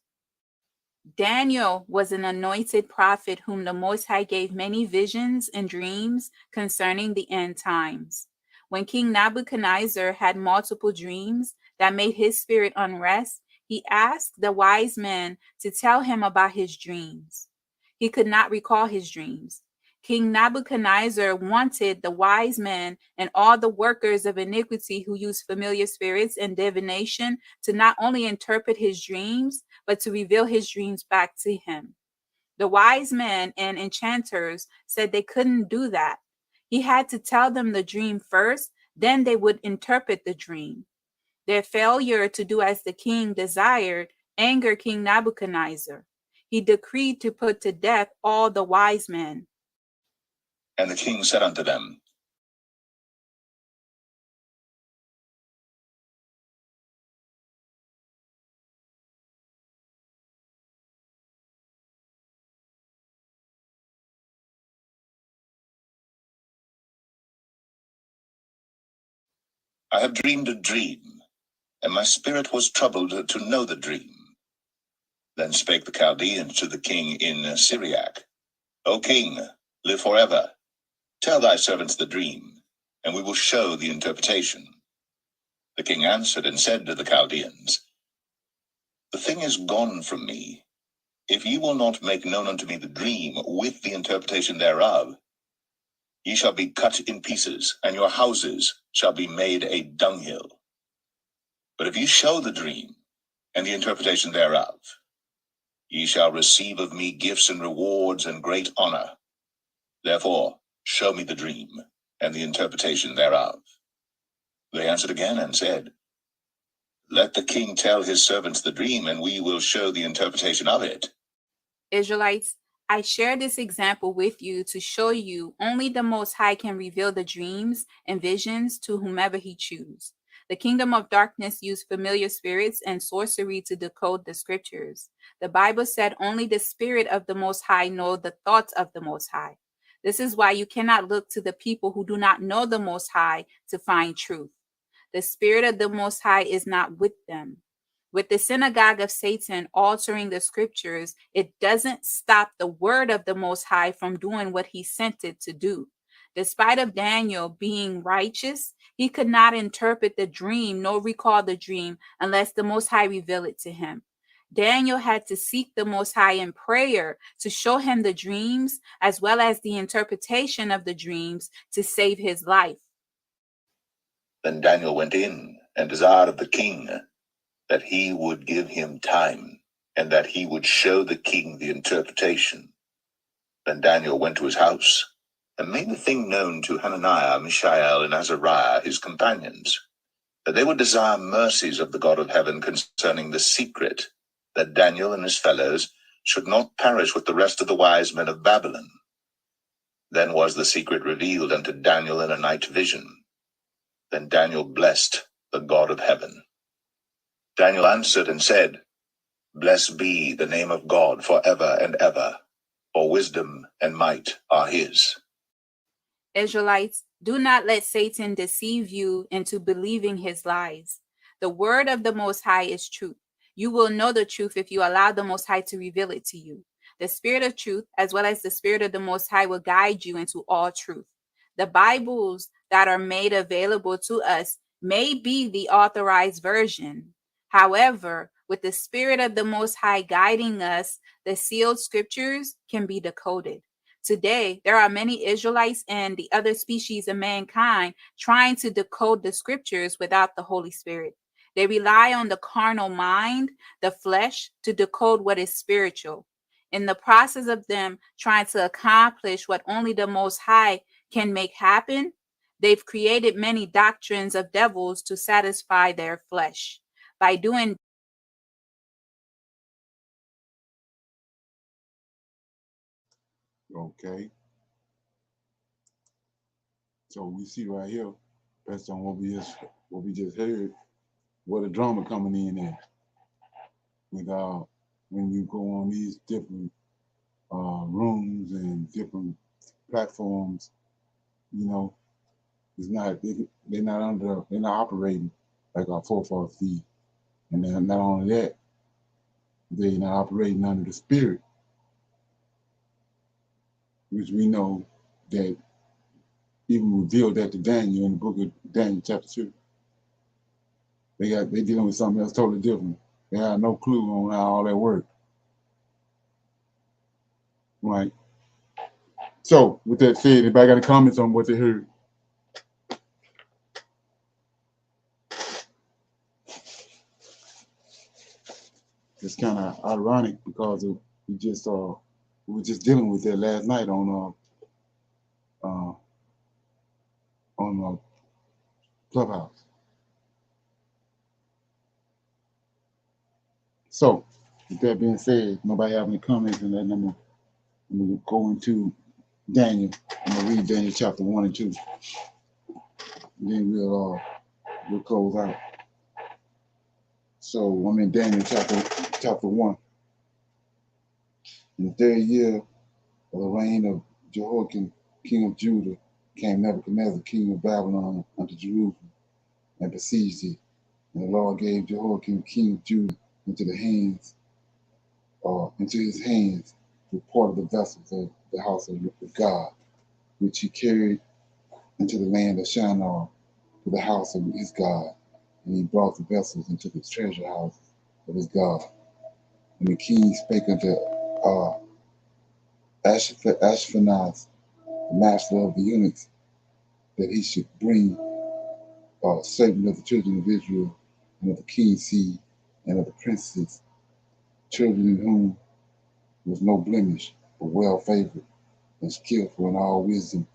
Daniel was an anointed prophet whom the Most High gave many visions and dreams concerning the end times. When King Nebuchadnezzar had multiple dreams that made his spirit unrest, he asked the wise men to tell him about his dreams. He could not recall his dreams. King Nebuchadnezzar wanted the wise men and all the workers of iniquity who use familiar spirits and divination to not only interpret his dreams, but to reveal his dreams back to him. The wise men and enchanters said they couldn't do that. He had to tell them the dream first, then they would interpret the dream. Their failure to do as the king desired angered King Nebuchadnezzar. He decreed to put to death all the wise men. And the king said unto them, I have dreamed a dream, and my spirit was troubled to know the dream. Then spake the Chaldeans to the king in Syriac, O king, live forever. Tell thy servants the dream, and we will show the interpretation. The king answered and said to the Chaldeans, The thing is gone from me. If ye will not make known unto me the dream with the interpretation thereof, ye shall be cut in pieces, and your houses shall be made a dunghill. But if ye show the dream and the interpretation thereof, ye shall receive of me gifts and rewards and great honor. Therefore, show me the dream and the interpretation thereof. They answered again and said, Let the king tell his servants the dream, and we will show the interpretation of it. Israelites, I share this example with you to show you only the Most High can reveal the dreams and visions to whomever he chooses. The kingdom of darkness used familiar spirits and sorcery to decode the scriptures. The Bible said only the Spirit of the Most High know the thoughts of the Most High. This is why you cannot look to the people who do not know the Most High to find truth. The Spirit of the Most High is not with them. With the synagogue of Satan altering the scriptures, it doesn't stop the word of the Most High from doing what he sent it to do. Despite of Daniel being righteous, he could not interpret the dream nor recall the dream unless the Most High revealed it to him. Daniel had to seek the Most High in prayer to show him the dreams as well as the interpretation of the dreams to save his life. Then Daniel went in and desired of the king that he would give him time, and that he would show the king the interpretation. Then Daniel went to his house, and made the thing known to Hananiah, Mishael, and Azariah, his companions, that they would desire mercies of the God of heaven concerning the secret, that Daniel and his fellows should not perish with the rest of the wise men of Babylon. Then was the secret revealed unto Daniel in a night vision. Then Daniel blessed the God of heaven. Daniel answered and said, Blessed be the name of God forever and ever, for wisdom and might are his. Israelites, do not let Satan deceive you into believing his lies. The word of the Most High is truth. You will know the truth if you allow the Most High to reveal it to you. The Spirit of truth, as well as the Spirit of the Most High, will guide you into all truth. The Bibles that are made available to us may be the authorized version. However, with the Spirit of the Most High guiding us, the sealed scriptures can be decoded. Today, there are many Israelites and the other species of mankind trying to decode the scriptures without the Holy Spirit. They rely on the carnal mind, the flesh, to decode what is spiritual. In the process of them trying to accomplish what only the Most High can make happen, they've created many doctrines of devils to satisfy their flesh. By doing Okay. So we see right here, based on what we just heard, where the drama coming in at. With when you go on these different rooms and different platforms, you know, it's not they're not operating like our forefathers did. And then not only that, they're not operating under the spirit, which we know that even revealed that to Daniel in the book of Daniel chapter 2. They dealing with something else totally different. They have no clue on how all that works. Right. So with that said, anybody got any comments on what they heard? It's kind of ironic because we were just dealing with that last night on on Clubhouse. So, with that being said, nobody have any comments, and then I'm gonna go into Daniel. I'm gonna read Daniel chapter 1 and 2. And then we'll close out. So I'm in Daniel chapter 1. In the third year of the reign of Jehoiakim, king of Judah, came Nebuchadnezzar, king of Babylon, unto Jerusalem, and besieged it. And the Lord gave Jehoiakim, king of Judah, into his hands, with part of the vessels of the house of God, which he carried into the land of Shinar, to the house of his God. And he brought the vessels into the treasure house of his God. And the king spake unto Ashpenaz, the master of the eunuchs, that he should bring certain of the children of Israel, and of the king's seed, and of the princes, children in whom was no blemish, but well favored, and skillful in all wisdom,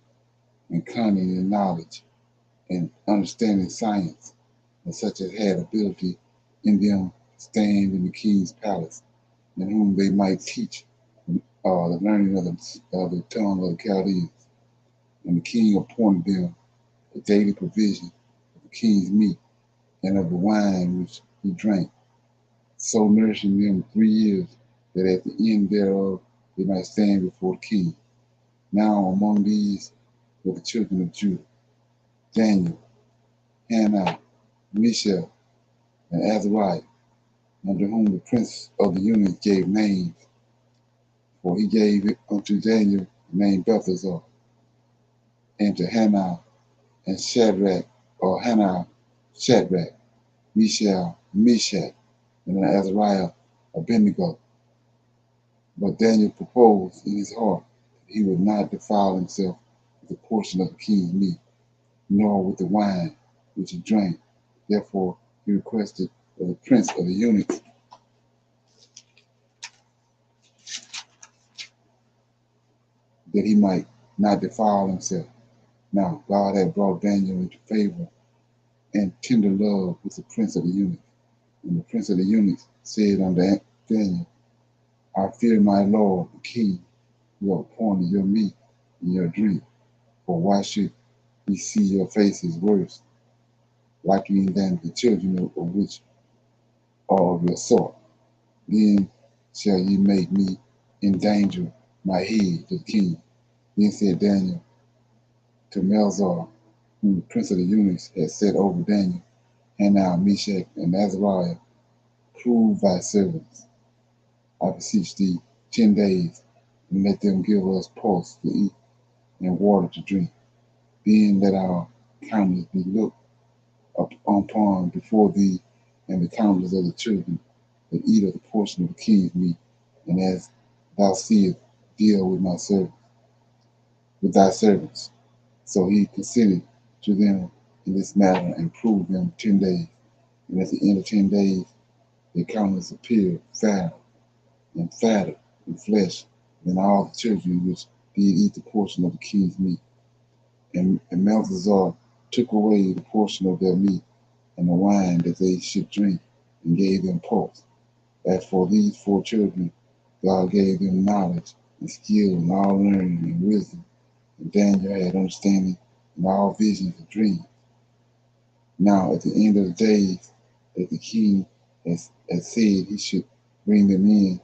and cunning in knowledge, and understanding science, and such as had ability in them to stand in the king's palace, and whom they might teach the learning of the tongue of the Chaldeans. And the king appointed them the daily provision of the king's meat, and of the wine which he drank, so nourishing them 3 years, that at the end thereof they might stand before the king. Now among these were the children of Judah, Daniel, Hananiah, Mishael, and Azariah, unto whom the prince of the eunuchs gave names. For he gave it unto Daniel the name Belteshazzar, and to Hananiah and Shadrach, or Hananiah, Shadrach, Mishael, Meshach, and Azariah, Abednego. But Daniel proposed in his heart that he would not defile himself with the portion of the king's meat, nor with the wine which he drank. Therefore he requested of the prince of the eunuchs that he might not defile himself. Now God had brought Daniel into favor and tender love with the prince of the eunuchs. And the prince of the eunuchs said unto Daniel, I fear my lord the king, who have appointed your meat and your drink. For why should he see your faces worse, likening than the children of which are of your sort? Then shall ye make me endanger my head to the king. Then said Daniel to Melzar, whom the prince of the eunuchs had set over Daniel, Hananiah, Meshach, and Azariah, prove thy servants, I beseech thee, 10 days, and let them give us pulse to eat and water to drink. Then let our countenance be looked upon before thee, and the countenance of the children that eat of the portion of the king's meat. And as thou seest, deal with thy servants. So he consented to them in this matter, and proved them 10 days. And at the end of 10 days, their countenance appeared fatter and fatter in flesh than all the children which did eat the portion of the king's meat. And Melchizedek took away the portion of their meat and the wine that they should drink, and gave them pulse. As for these 4 children, God gave them knowledge and skill and all learning and wisdom. And Daniel had understanding in all visions and dreams. Now at the end of the days that the king has said he should bring them in,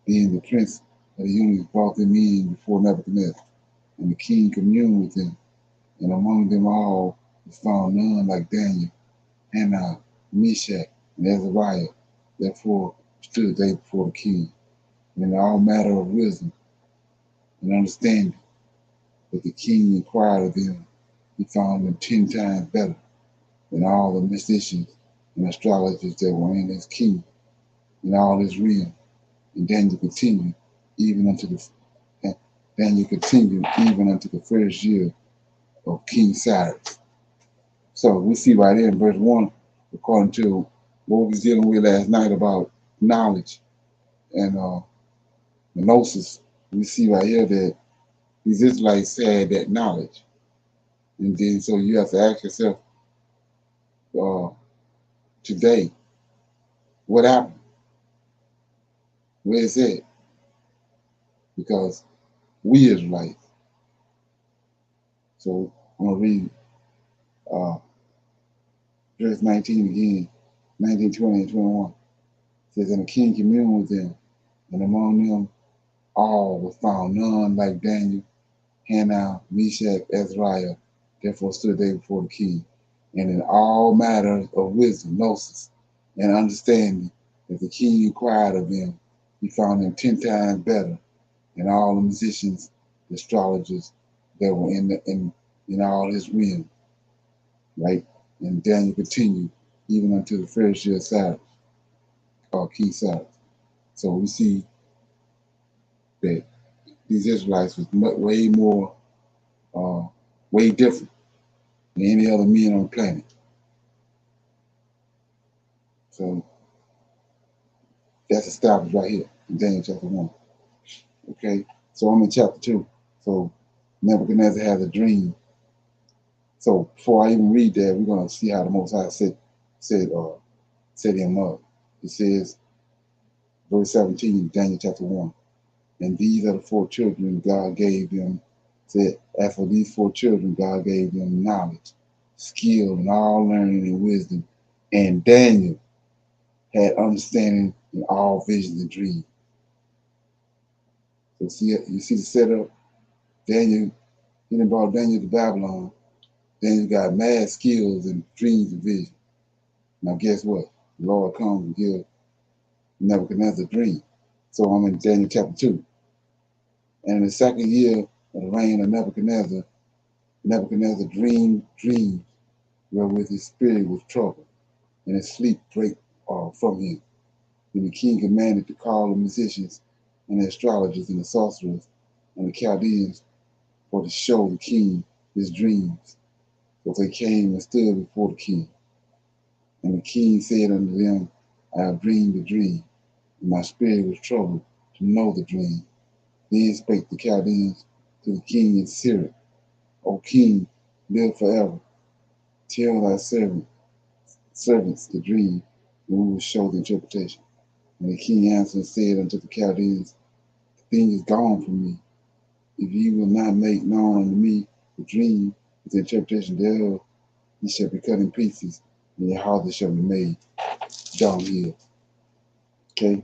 then the prince of the eunuchs brought them in before Nebuchadnezzar. And the king communed with them, and among them all was found none like Daniel, Hananiah, Meshach, and Azariah. Therefore stood they before the king, and in all matter of wisdom and understanding that the king inquired of them, he found them 10 times better than all the musicians and astrologers that were in his kingdom, in all his realm. And Daniel continued even unto the first year of King Cyrus. So we see right here in verse 1, according to what we was dealing with last night about knowledge and gnosis, we see right here that these Israelites had that knowledge. And then so you have to ask yourself, today, what happened? Where is it? Because we Israelites. So I'm gonna read verse 19 again, 19, 20, and 21. It says, and the king communed with them, and among them all was found none like Daniel, Hananiah, Meshach, Azariah. Therefore stood they before the king. And in all matters of wisdom, gnosis, and understanding, that the king inquired of them, he found them 10 times better than all the musicians, the astrologers that were in all his realm. Right? And Daniel continued even unto the first year of Cyrus, or King Cyrus. So we see that these Israelites was way more, way different than any other men on the planet. So that's established right here in Daniel chapter 1. Okay, so I'm in chapter 2. So Nebuchadnezzar has a dream. So before I even read that, we're going to see how the Most High set him up. It says, verse 17, Daniel chapter 1. And these are the 4 children God gave them. Said, after these 4 children, God gave them knowledge, skill, and all learning and wisdom. And Daniel had understanding in all visions and dreams. So you see the setup? Daniel, he done brought Daniel to Babylon. Daniel got mad skills and dreams and visions. Now guess what? The Lord comes and gives Nebuchadnezzar a dream. So I'm in Daniel chapter 2. And in the second year of the reign of Nebuchadnezzar, Nebuchadnezzar dreamed dreams wherewith his spirit was troubled, and his sleep brake from him. Then the king commanded to call the musicians and the astrologers and the sorcerers and the Chaldeans for to show the king his dreams. So they came and stood before the king. And the king said unto them, I have dreamed a dream, and my spirit was troubled to know the dream. Then spake the Chaldeans to the king in Syria, O king, live forever. Tell thy servants the dream, and we will show the interpretation. And the king answered and said unto the Chaldeans, the thing is gone from me. If ye will not make known unto me the dream with the interpretation thereof, ye shall be cut in pieces, and your houses shall be made dunghill. Okay?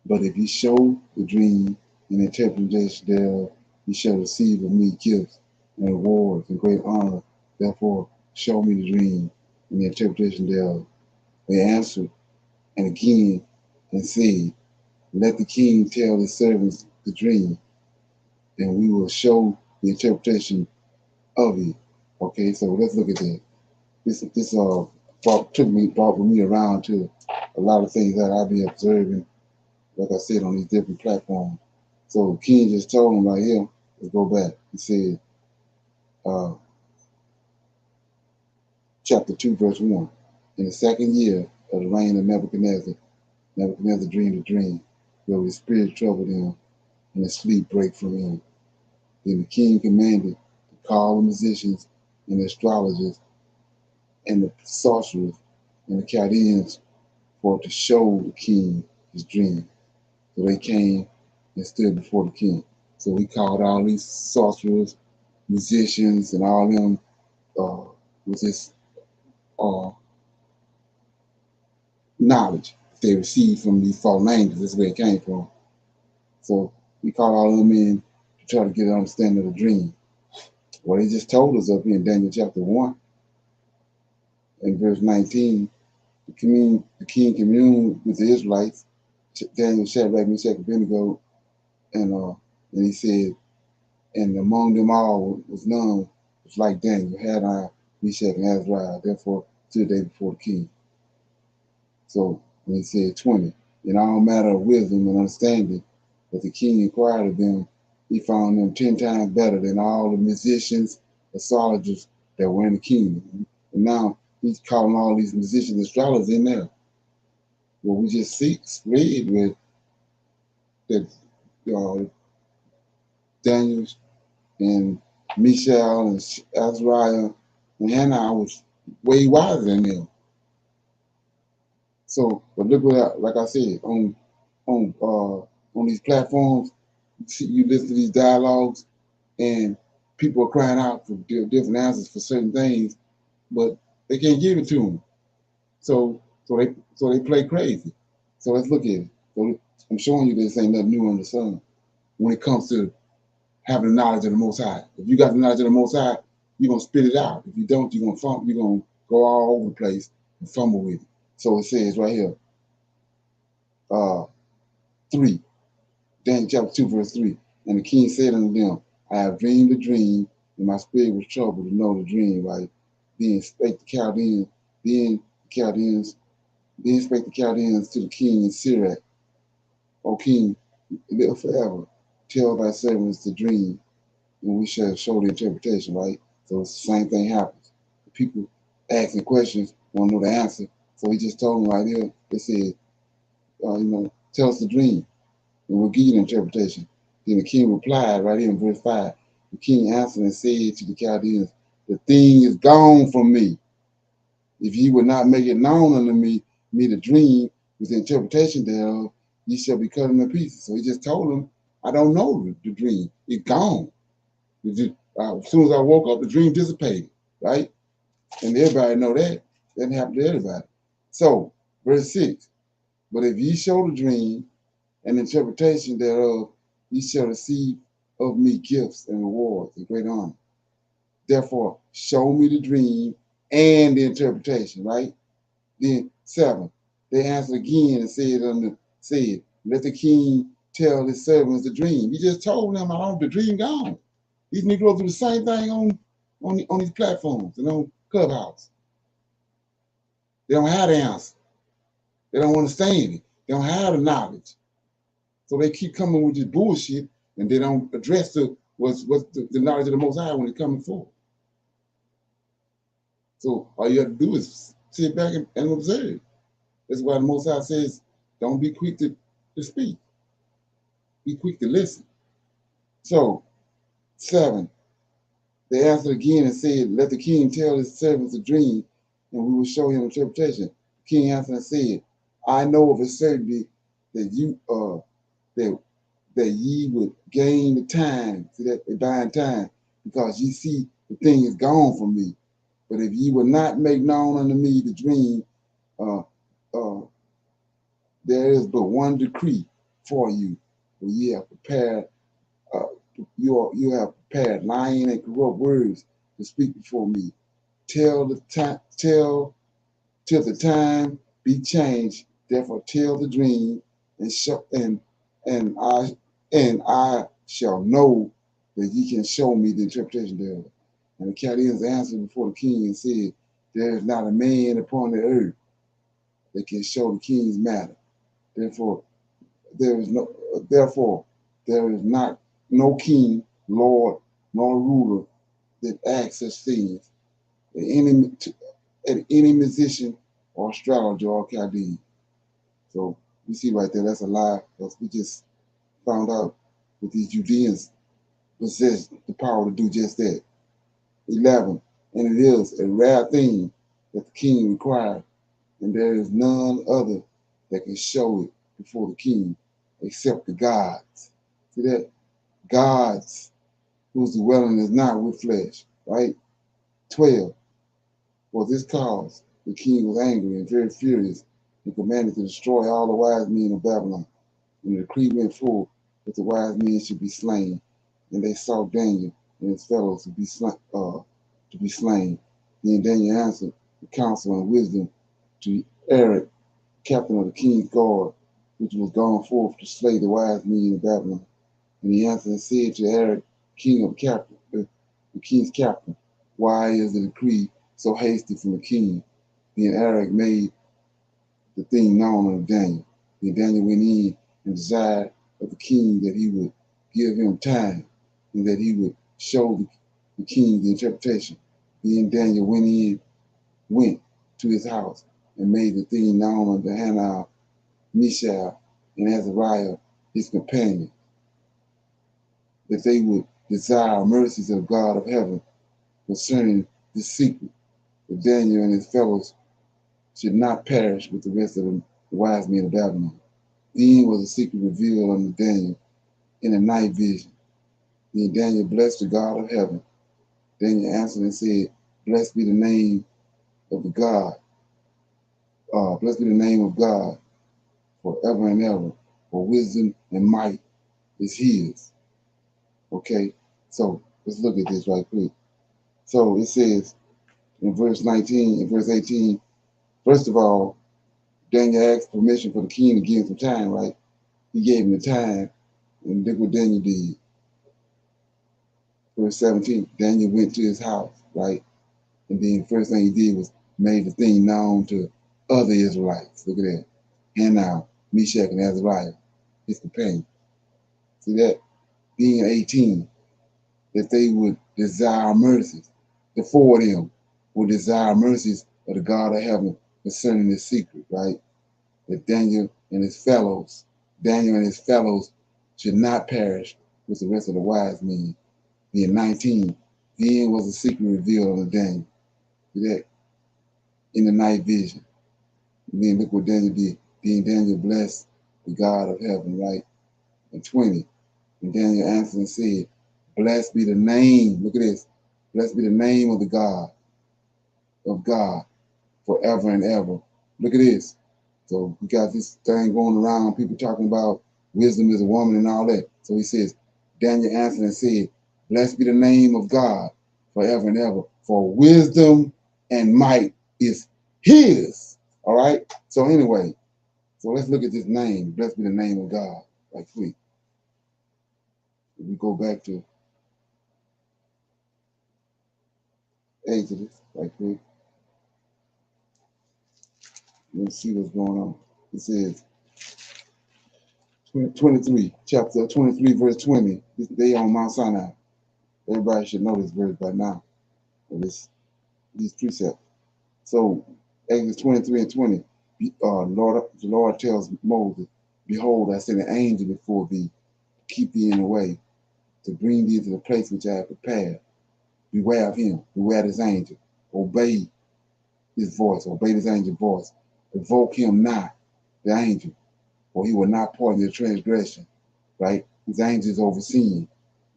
But if ye show the dream and the interpretation thereof, ye shall receive of me gifts and rewards and great honor. Therefore, show me the dream and the interpretation thereof. They answered and again and said, let the king tell his servants the dream, and we will show the interpretation of it. Okay, so let's look at that. This brought me around to a lot of things that I'll be observing, like I said, on these different platforms. So King just told him right here, let's go back. He said, chapter 2, verse 1. In the second year of the reign of Nebuchadnezzar, Nebuchadnezzar dreamed a dream, where his spirit troubled him, and his sleep brake from him. Then the king commanded to call the musicians and the astrologers and the sorcerers and the Chaldeans for to show the king his dream. So they came and stood before the king. So he called all these sorcerers, musicians, and all them with this knowledge they received from these fallen angels. This is where it came from. So he called all of them in to try to get an understanding of the dream. Well, he just told us up here in Daniel chapter 1, in verse 19, the king communed with the Israelites, Daniel, Shadrach, Meshach, and Abednego, and he said, and among them all was none was like Daniel, Hananiah, Meshach, and Azariah. Therefore stood they before the king. So when he said 20, in all matter of wisdom and understanding, that the king inquired of them, he found them 10 times better than all the musicians, astrologers that were in the kingdom. And now he's calling all these musicians, astrologers in there. Well, we just read with that Daniel and Mishael and Azariah and Hannah was way wiser than them. So, but look what, like I said, on these platforms, you listen to these dialogues, and people are crying out for different answers for certain things, but they can't give it to them. So they play crazy. So let's look at it. So I'm showing you this ain't nothing new under the sun when it comes to having the knowledge of the Most High. If you got the knowledge of the Most High, you're gonna spit it out. If you don't, you're gonna go all over the place and fumble with it. So it says right here, 3, Daniel chapter 2, verse 3. And the king said unto them, I have dreamed a dream, and my spirit was troubled to know the dream. Right? Then spake the Chaldeans, then spake the Chaldeans to the king in Syria, O king, live forever. Tell thy servants the dream, and we shall show the interpretation, right? So it's the same thing happens. The people asking questions want to know the answer. So he just told them right here, they said, tell us the dream, and we'll give you the interpretation. Then the king replied right here in verse 5. The king answered and said to the Chaldeans, the thing is gone from me. If ye would not make it known unto me the dream with the interpretation thereof, ye shall be cut into pieces. So he just told them, I don't know the dream. It's gone. As soon as I woke up, the dream dissipated, right? And everybody know that. That didn't happen to everybody. So, verse 6, but if ye show the dream and interpretation thereof, ye shall receive of me gifts and rewards and great honor. Therefore, show me the dream and the interpretation, right? Then 7, they answered again and said, let the king tell his servants the dream. He just told them, the dream gone. These Negroes do the same thing on these platforms and on Clubhouse. They don't have the answer. They don't understand it. They don't have the knowledge. So they keep coming with this bullshit, and they don't address what's the knowledge of the Most High when it's coming forth. So all you have to do is sit back and observe. That's why the Most High says, don't be quick to speak. Be quick to listen. So, 7, they answered again and said, let the king tell his servants a dream, and we will show him interpretation. The king answered and said, I know of a certainty that that ye would gain the time, see that they buying time, because ye see the thing is gone from me. But if ye will not make known unto me the dream, there is but one decree for you, for ye have prepared you have prepared lying and corrupt words to speak before me. Till the time be changed. Therefore, tell the dream, and I shall know that ye can show me the interpretation thereof. And the Chaldeans answered before the king and said, there is not a man upon the earth that can show the king's matter. Therefore, there is not no king, lord, nor ruler that acts such things at any musician or astrologer or Chaldean. So you see right there, that's a lie. Because we just found out that these Judeans possess the power to do just that. 11, and it is a rare thing that the king required, and there is none other that can show it before the king except the gods. See that? Gods whose dwelling is not with flesh, right? 12, for this cause the king was angry and very furious and commanded to destroy all the wise men of Babylon. And the decree went forth that the wise men should be slain, and they sought Daniel and his fellows to be slain. Then Daniel answered the counsel and wisdom to Eric, captain of the king's guard, which was gone forth to slay the wise men of Babylon. And he answered and said to Eric, the king's captain, why is the decree so hasty from the king? Then Eric made the thing known unto Daniel. Then Daniel went in and desired of the king that he would give him time, and that he would show the king the interpretation. Then Daniel went to his house and made the thing known unto Hananiah, Mishael, and Azariah, his companion, that they would desire mercies of God of heaven concerning this secret, that Daniel and his fellows should not perish with the rest of the wise men of Babylon. Then was the secret revealed unto Daniel in a night vision. Then Daniel blessed the God of heaven. Daniel answered and said, Blessed be the name of the God. Blessed be the name of God forever and ever. For wisdom and might is his. Okay, so let's look at this right quick. So it says in verse 19, in verse 18, first of all, Daniel asked permission for the king to give him some time, right? He gave him the time, and look what Daniel did. Verse 17, Daniel went to his house, right? And then the first thing he did was made the thing known to other Israelites. Look at that. Hanau, Meshach, and Azariah, his companion. See that? Being 18, that they would desire mercies. The four of them would desire mercies of the God of heaven concerning this secret, right? That Daniel and his fellows should not perish with the rest of the wise men. Then 19, then was the secret revealed unto Daniel. See that? In the night vision. And then look what Daniel did. Then Daniel blessed the God of heaven, right? And 20. And Daniel answered and said, Blessed be the name. Look at this. Blessed be the name of the God forever and ever. Look at this. So we got this thing going around, people talking about wisdom is a woman and all that. So he says, Daniel answered and said, Blessed be the name of God forever and ever. For wisdom and might is his. All right. So anyway, so let's look at this name. Blessed be the name of God. Like quick. If we go back to Exodus, like quick. Let's see what's going on. It says 23, chapter 23, verse 20. They on Mount Sinai. Everybody should know this verse by now. These precepts. So Exodus 23 and 20. The Lord tells Moses, Behold, I send an angel before thee to keep thee in the way, to bring thee to the place which I have prepared. Beware of him, beware of this angel. Obey his voice, obey this angel's voice. Provoke him not, the angel, for he will not pardon your transgression. Right? His angel is overseeing.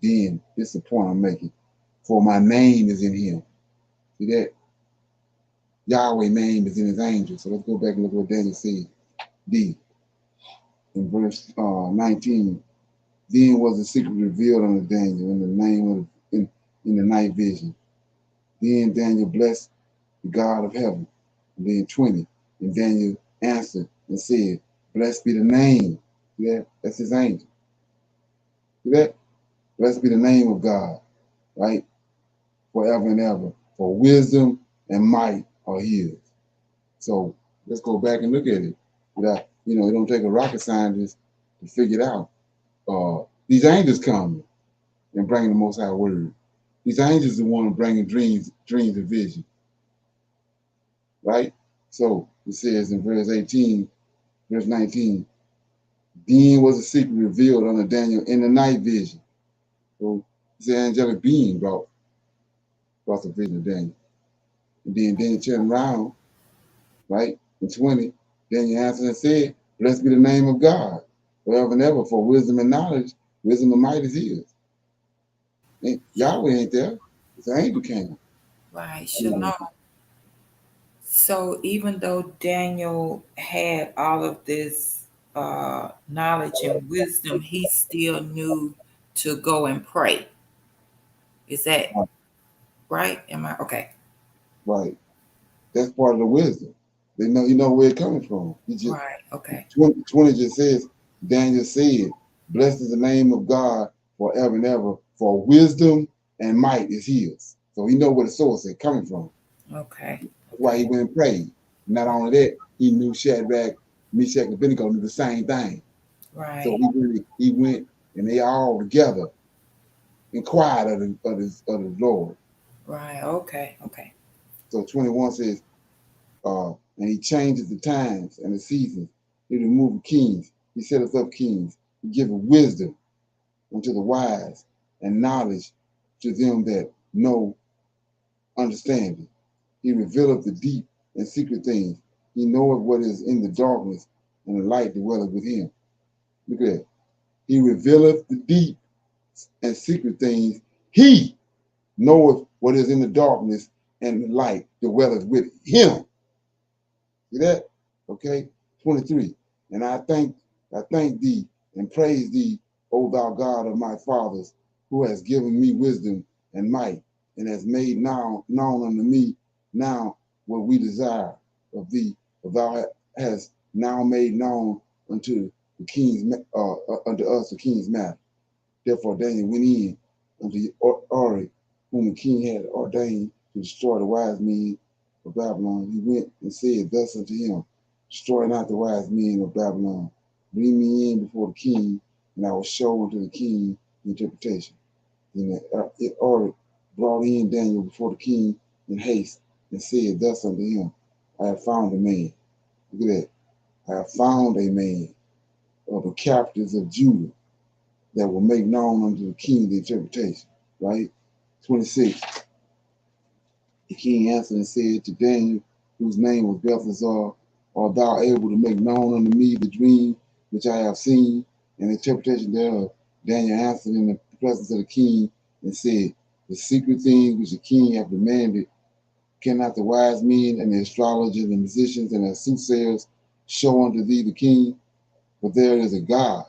Then, this is the point I'm making. For my name is in him. See that? Yahweh's name is in his angel. So let's go back and look what Daniel said. D. In verse 19. Then was the secret revealed unto Daniel in the name of in the night vision. Then Daniel blessed the God of heaven. And then 20. And Daniel answered and said, Blessed be the name. Yeah, that's his angel. See that? Blessed be the name of God, right? Forever and ever. For wisdom and might are his. So let's go back and look at it. Without, it don't take a rocket scientist to figure it out. These angels come and bring the Most High word. These angels are the one bringing dreams and vision, right? So it says in verse 18, verse 19, then was a secret revealed unto Daniel in the night vision. So it's an angelic being brought the vision of Daniel. And then Daniel turned around, right? In 20, Daniel answered and said, Blessed be the name of God, forever and ever, for wisdom and knowledge, wisdom and might is his. And Yahweh ain't there. It's an angel came. Right. Shalom. So even though Daniel had all of this knowledge and wisdom, he still knew to go and pray. Is that right? Am I okay? Right. That's part of the wisdom. They know, where it's coming from. Right. Okay. 20 just says, Daniel said, Blessed is the name of God forever and ever, for wisdom and might is his. So he know where the source is coming from. Okay. That's why he went and prayed. Not only that, he knew Shadrach, Meshach, and Abednego knew the same thing. Right. So he went and they all together inquired of the Lord. Right. Okay. Okay. So 21 says, and he changes the times and the seasons. He removed kings. He set us up kings. He giveth wisdom unto the wise and knowledge to them that know understanding. He revealeth the deep and secret things. He knoweth what is in the darkness, and the light dwelleth with him. Look at that. He revealeth the deep and secret things. He knoweth what is in the darkness, and the light dwelleth with him. See that? Okay. 23. And I thank thee and praise thee, O thou God of my fathers, who has given me wisdom and might, and has made known unto me now what we desire of thee. For thou hast now made known unto the king's unto us the king's matter. Therefore Daniel went in unto Ori, whom the king had ordained to destroy the wise men of Babylon. He went and said thus unto him, destroy not the wise men of Babylon. Bring me in before the king, and I will show unto the king the interpretation. Then Ori brought in Daniel before the king in haste, and said thus unto him, I have found a man. Look at that. I have found a man of the captives of Judah, that will make known unto the king the interpretation. Right? 26. The king answered and said to Daniel, whose name was Belteshazzar, art thou able to make known unto me the dream which I have seen, and the interpretation thereof? Daniel answered in the presence of the king and said, the secret things which the king hath demanded, cannot the wise men and the astrologers and musicians and the soothsayers show unto thee the king? But there is a God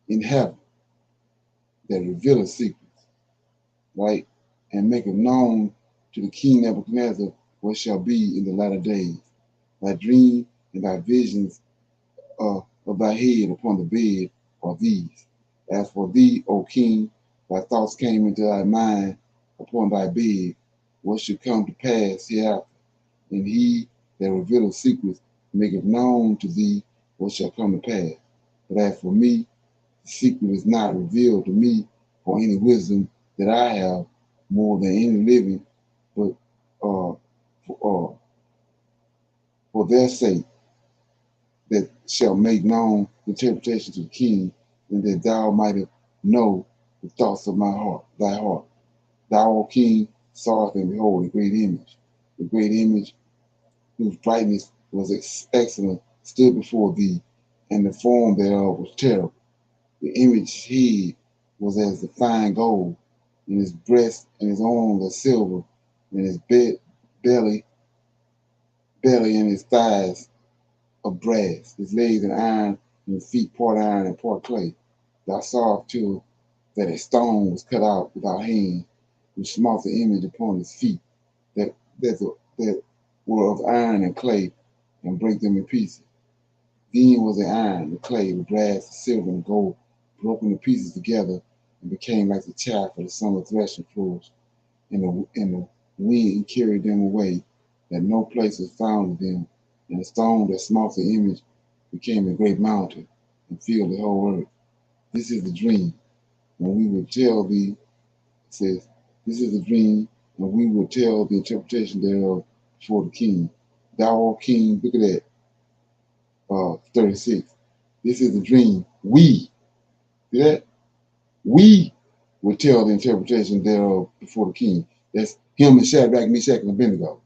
in heaven that revealeth secrets, right? And maketh known to the king Nebuchadnezzar what shall be in the latter days. Thy dream and thy visions of thy head upon the bed are these. As for thee, O king, thy thoughts came into thy mind upon thy bed, what should come to pass hereafter. And he that revealeth secrets maketh known to thee what shall come to pass. But as for me, the secret is not revealed to me for any wisdom that I have more than any living, but for their sake that shall make known the interpretation to the king, and that thou mightest know the thoughts of my heart, thy heart. Thou, O king, sawest and behold the great image whose brightness was excellent, stood before thee, and the form thereof was terrible. The image head was as the fine gold, and his breast and his arms as silver, and his belly and his thighs of brass, his legs and iron, and his feet part iron and part clay. Thou sawest too that a stone was cut out without hand, which smote the image upon his feet, that were of iron and clay, and break them in pieces. Then was the iron, the clay, the brass, the silver, and gold broken to pieces together, and became like the chaff of the summer threshing floors. And the wind carried them away, that no place was found of them. And the stone that smote the image became a great mountain, and filled the whole earth. This is the dream. And we will tell thee, it says, this is the dream, and we will tell the interpretation thereof before the king. Thou, O king, look at that, 36. This is the dream. We, see that? We will tell the interpretation thereof before the king. That's him and Shadrach, Meshach, and Abednego.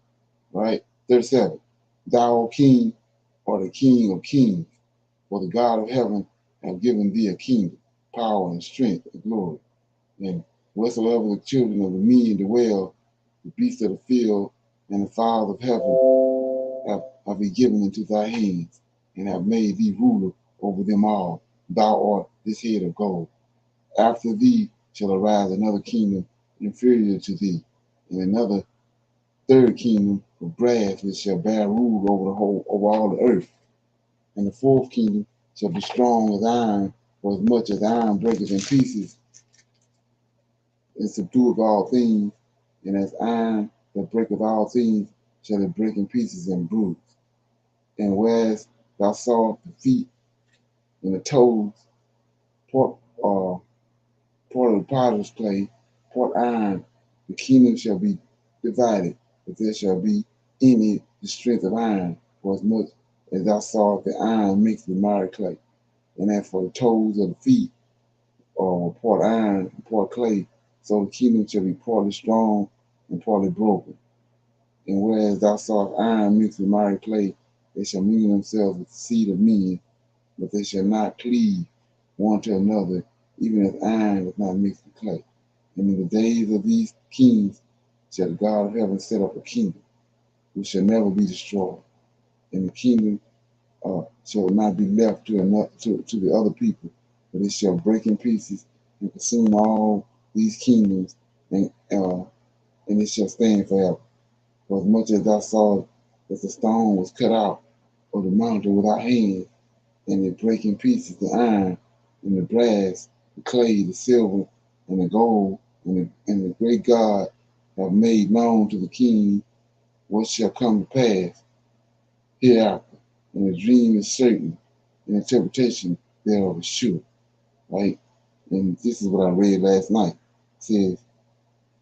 Right? 37. Thou, O king, art the king of kings, for the God of heaven hath given thee a kingdom, power, and strength, and glory. And whatsoever the children of the men dwell, the beasts of the field, and the fowls of heaven have he given into thy hands, and have made thee ruler over them all. Thou art this head of gold. After thee shall arise another kingdom inferior to thee, and another third kingdom of brass, which shall bear rule over all the earth. And the fourth kingdom shall be strong as iron, for as much as iron breaketh in pieces and subdueth all things, and as iron that breaketh all things shall it break in pieces and bruise. And whereas thou sawest the feet and the toes, part of the potter's clay, part iron, the kingdom shall be divided, but there shall be in it the strength of iron, for as much as thou sawest the iron mixed with miry clay. And as for the toes of the feet, part iron and part clay, so the kingdom shall be partly strong and partly broken. And whereas thou sawest iron mixed with miry clay, they shall mingle themselves with the seed of men, but they shall not cleave one to another, even as iron is not mixed with clay. And in the days of these kings shall the God of heaven set up a kingdom which shall never be destroyed, and the kingdom shall not be left to the other people, but it shall break in pieces and consume all these kingdoms, and it shall stand forever. For as much as thou saw that the stone was cut out of the mountain without hands, and it break in pieces the iron and the brass, the clay, the silver, and the gold, and the great God have made known to the king what shall come to pass hereafter. And the dream is certain, and interpretation thereof is sure. Right? And this is what I read last night. It says,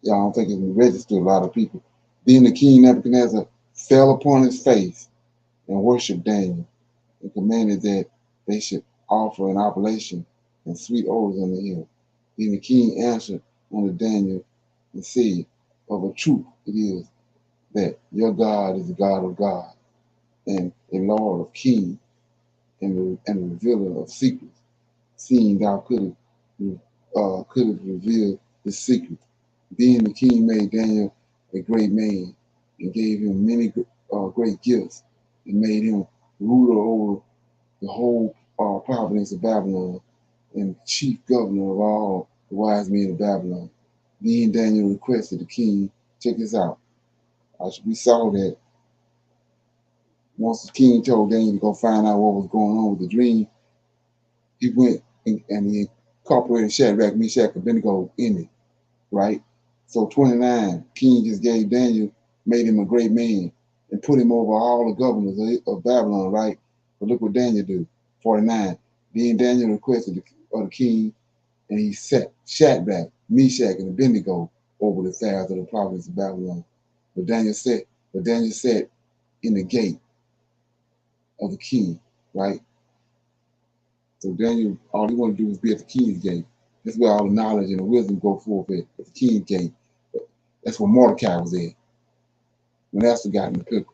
yeah, I don't think it's been registered a lot of people. Then the king Nebuchadnezzar fell upon his face and worshiped Daniel, and commanded that they should offer an oblation and sweet odors unto him. Then the king answered unto Daniel and said, of a truth it is that your God is the God of gods and a Lord of kings and a revealer of secrets, seeing thou couldst reveal the secret. Then the king made Daniel a great man and gave him many great gifts and made him ruler over the whole province of Babylon and chief governor of all the wise men of Babylon. Then Daniel requested the king, check this out. We saw that once the king told Daniel to go find out what was going on with the dream, he went and he incorporated Shadrach, Meshach, and Abednego in it, right? So 29, king just gave Daniel, made him a great man, and put him over all the governors of Babylon, right? But look what Daniel do. 49, then Daniel requested the king, and he set Shadrach, Meshach, and Abednego over the affairs of the province of Babylon. But Daniel sat in the gate of the king, right? So Daniel, all he wanted to do was be at the king's gate. That's where all the knowledge and the wisdom go forth at the king's gate. That's where Mordecai was at when Esther got in the pickle.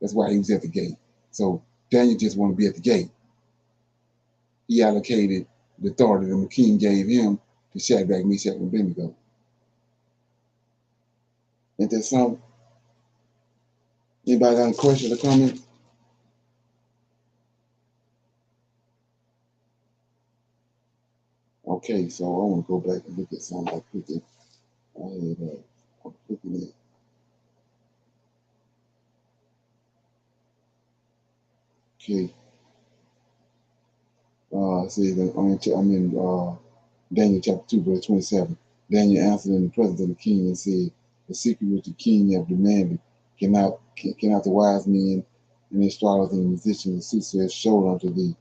That's why he was at the gate. So Daniel just wanted to be at the gate. He allocated the authority that the king gave him to Shadrach, Meshach, and Abednego. Ain't that something? Anybody got any questions or comments? Okay, so I want to go back and look at something I put there. I'm looking at. Okay. It says I'm in Daniel chapter 2, verse 27. Daniel answered in the presence of the king and said, the secret which the king have demanded cannot the wise men and the astrologers and the musicians and soothsayers show unto thee.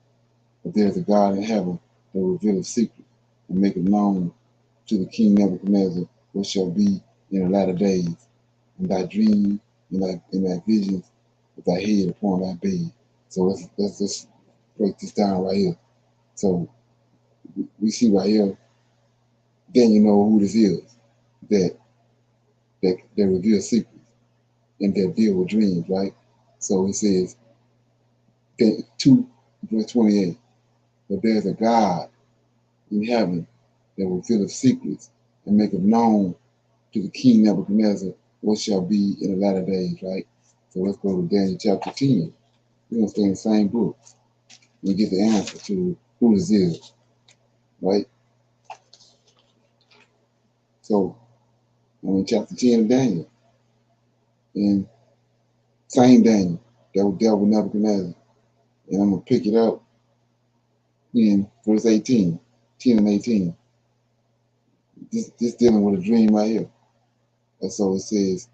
But there is a God in heaven that will reveal a secret and make it known to the king Nebuchadnezzar what shall be in the latter days, in thy dreams, in thy visions, with thy head upon thy bed. So let's just break this down right here. So we see right here, then you know who this is that reveals secrets and that deal with dreams, right? So he says, 2 verse 28, but there's a God in heaven that will reveal the secrets and make it known to the king Nebuchadnezzar what shall be in the latter days, right? So let's go to Daniel chapter 10. We're going to stay in the same book and get the answer to who this is, right? So I'm in chapter 10 of Daniel, and same Daniel that was dealt with Nebuchadnezzar. And I'm going to pick it up in verse 18, 10 and 18. This dealing with a dream right here. And so it says,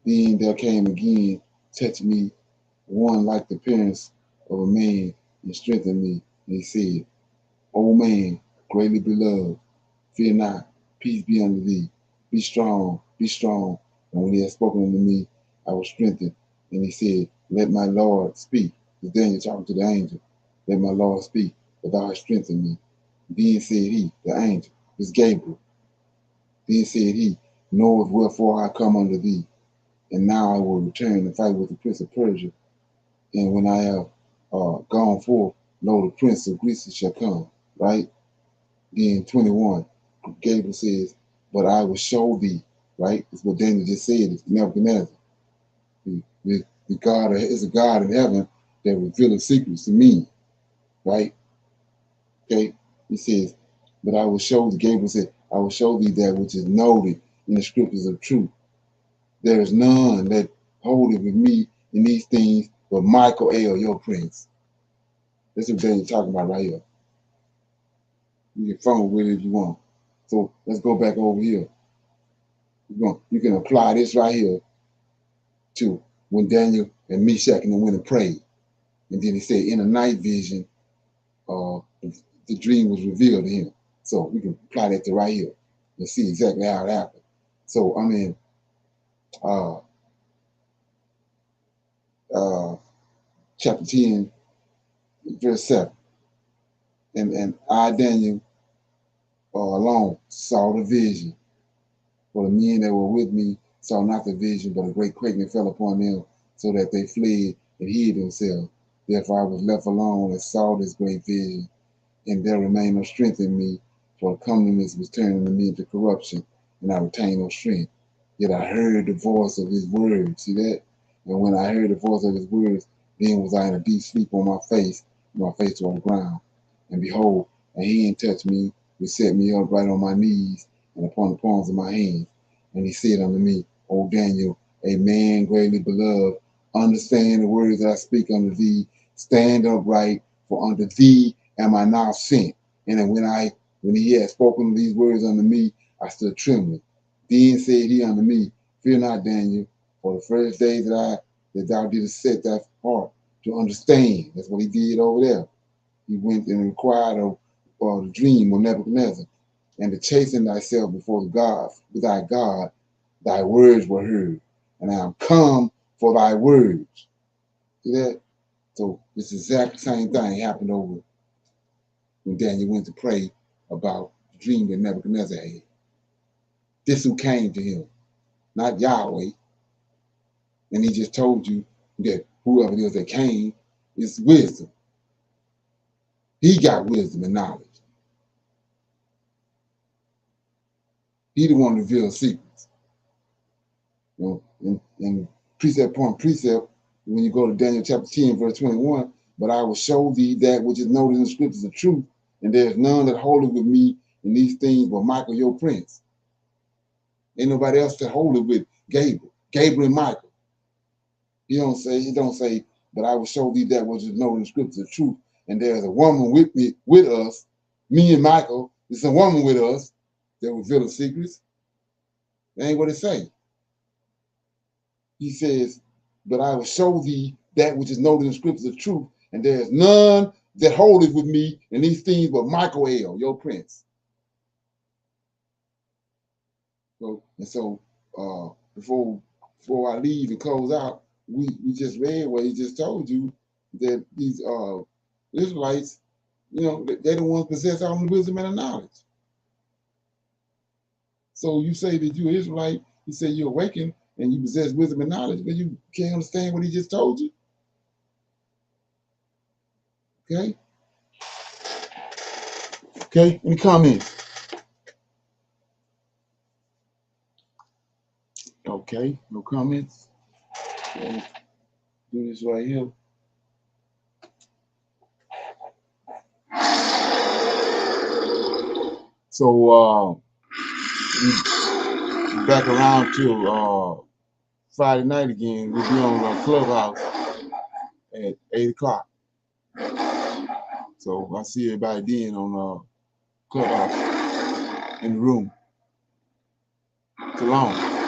then there came again, touched me one like the appearance of a man, and strengthened me. And he said, O man, greatly beloved, fear not, peace be unto thee. Be strong, be strong. And when he had spoken unto me, I was strengthened. And he said, let my Lord speak. It's Daniel talking to the angel. Let my Lord speak, for thou hast strengthened me. Then said he, the angel, is Gabriel. Then said he, knoweth wherefore I come unto thee, and now I will return and fight with the prince of Persia. And when I have gone forth, lo, the prince of Greece shall come. Right? Then 21, Gabriel says, but I will show thee. Right? It's what Daniel just said. It's Nebuchadnezzar. The God is a God in heaven that reveals secrets to me. Right? Okay? He says, but I will show thee, Gabriel said, I will show thee that which is noted in the scriptures of truth. There is none that holdeth with me in these things but Michael your prince. That's what Daniel's talking about right here. You can fumble with it if you want. So let's go back over here. You can apply this right here to when Daniel and Meshach and went and prayed. And then he said in a night vision, the dream was revealed to him. So we can apply that to right here and see exactly how it happened. So I'm in chapter 10, verse 7. And I, Daniel, alone saw the vision. For the men that were with me saw not the vision, but a great quaking fell upon them, so that they fled and hid themselves. Therefore I was left alone and saw this great vision, and there remained no strength in me, for comeliness was turning me into corruption, and I retained no strength. Yet I heard the voice of his words. See that? And when I heard the voice of his words, then was I in a deep sleep on my face to the ground. And behold, a hand touched me, which set me upright on my knees and upon the palms of my hands. And he said unto me, O Daniel, a man greatly beloved, understand the words that I speak unto thee, stand upright, for unto thee am I now sent. And then when he had spoken these words unto me, I stood trembling. Then said he unto me, fear not, Daniel, for the first day that thou didst set thy heart to understand. That's what he did over there. He went and inquired of the dream of Nebuchadnezzar, and to chasten thyself before God, with thy God, thy words were heard, and I am come for thy words. See that? So this exact same thing happened over when Daniel went to pray about the dream that Nebuchadnezzar had. This who came to him, not Yahweh. And he just told you that whoever it is that came is wisdom. He got wisdom and knowledge. He the one who reveals secrets. You know, and precept upon precept, when you go to Daniel chapter 10, verse 21, but I will show thee that which is noted in the scriptures of truth, and there is none that holdeth with me in these things but Michael your prince. Ain't nobody else that hold it with Gabriel and Michael. He don't say, but I will show thee that which is noted in the scriptures of truth, and there is a woman with us, me and Michael, there's a woman with us that reveal the secrets. That ain't what it say. He says, but I will show thee that which is noted in the scriptures of truth, and there is none that holdeth with me in these things but Michael, your prince. So before I leave and close out, we just read what he just told you, that these Israelites, they're the ones possess all the wisdom and the knowledge. So you say that you're Israelite, you say you're awakened and you possess wisdom and knowledge, but you can't understand what he just told you. Okay? Okay, any comments? Okay, no comments. Okay. Do this right here. So back around till Friday night again. We'll be on Clubhouse at 8 o'clock. So I'll see everybody then on Clubhouse in the room. Shalom.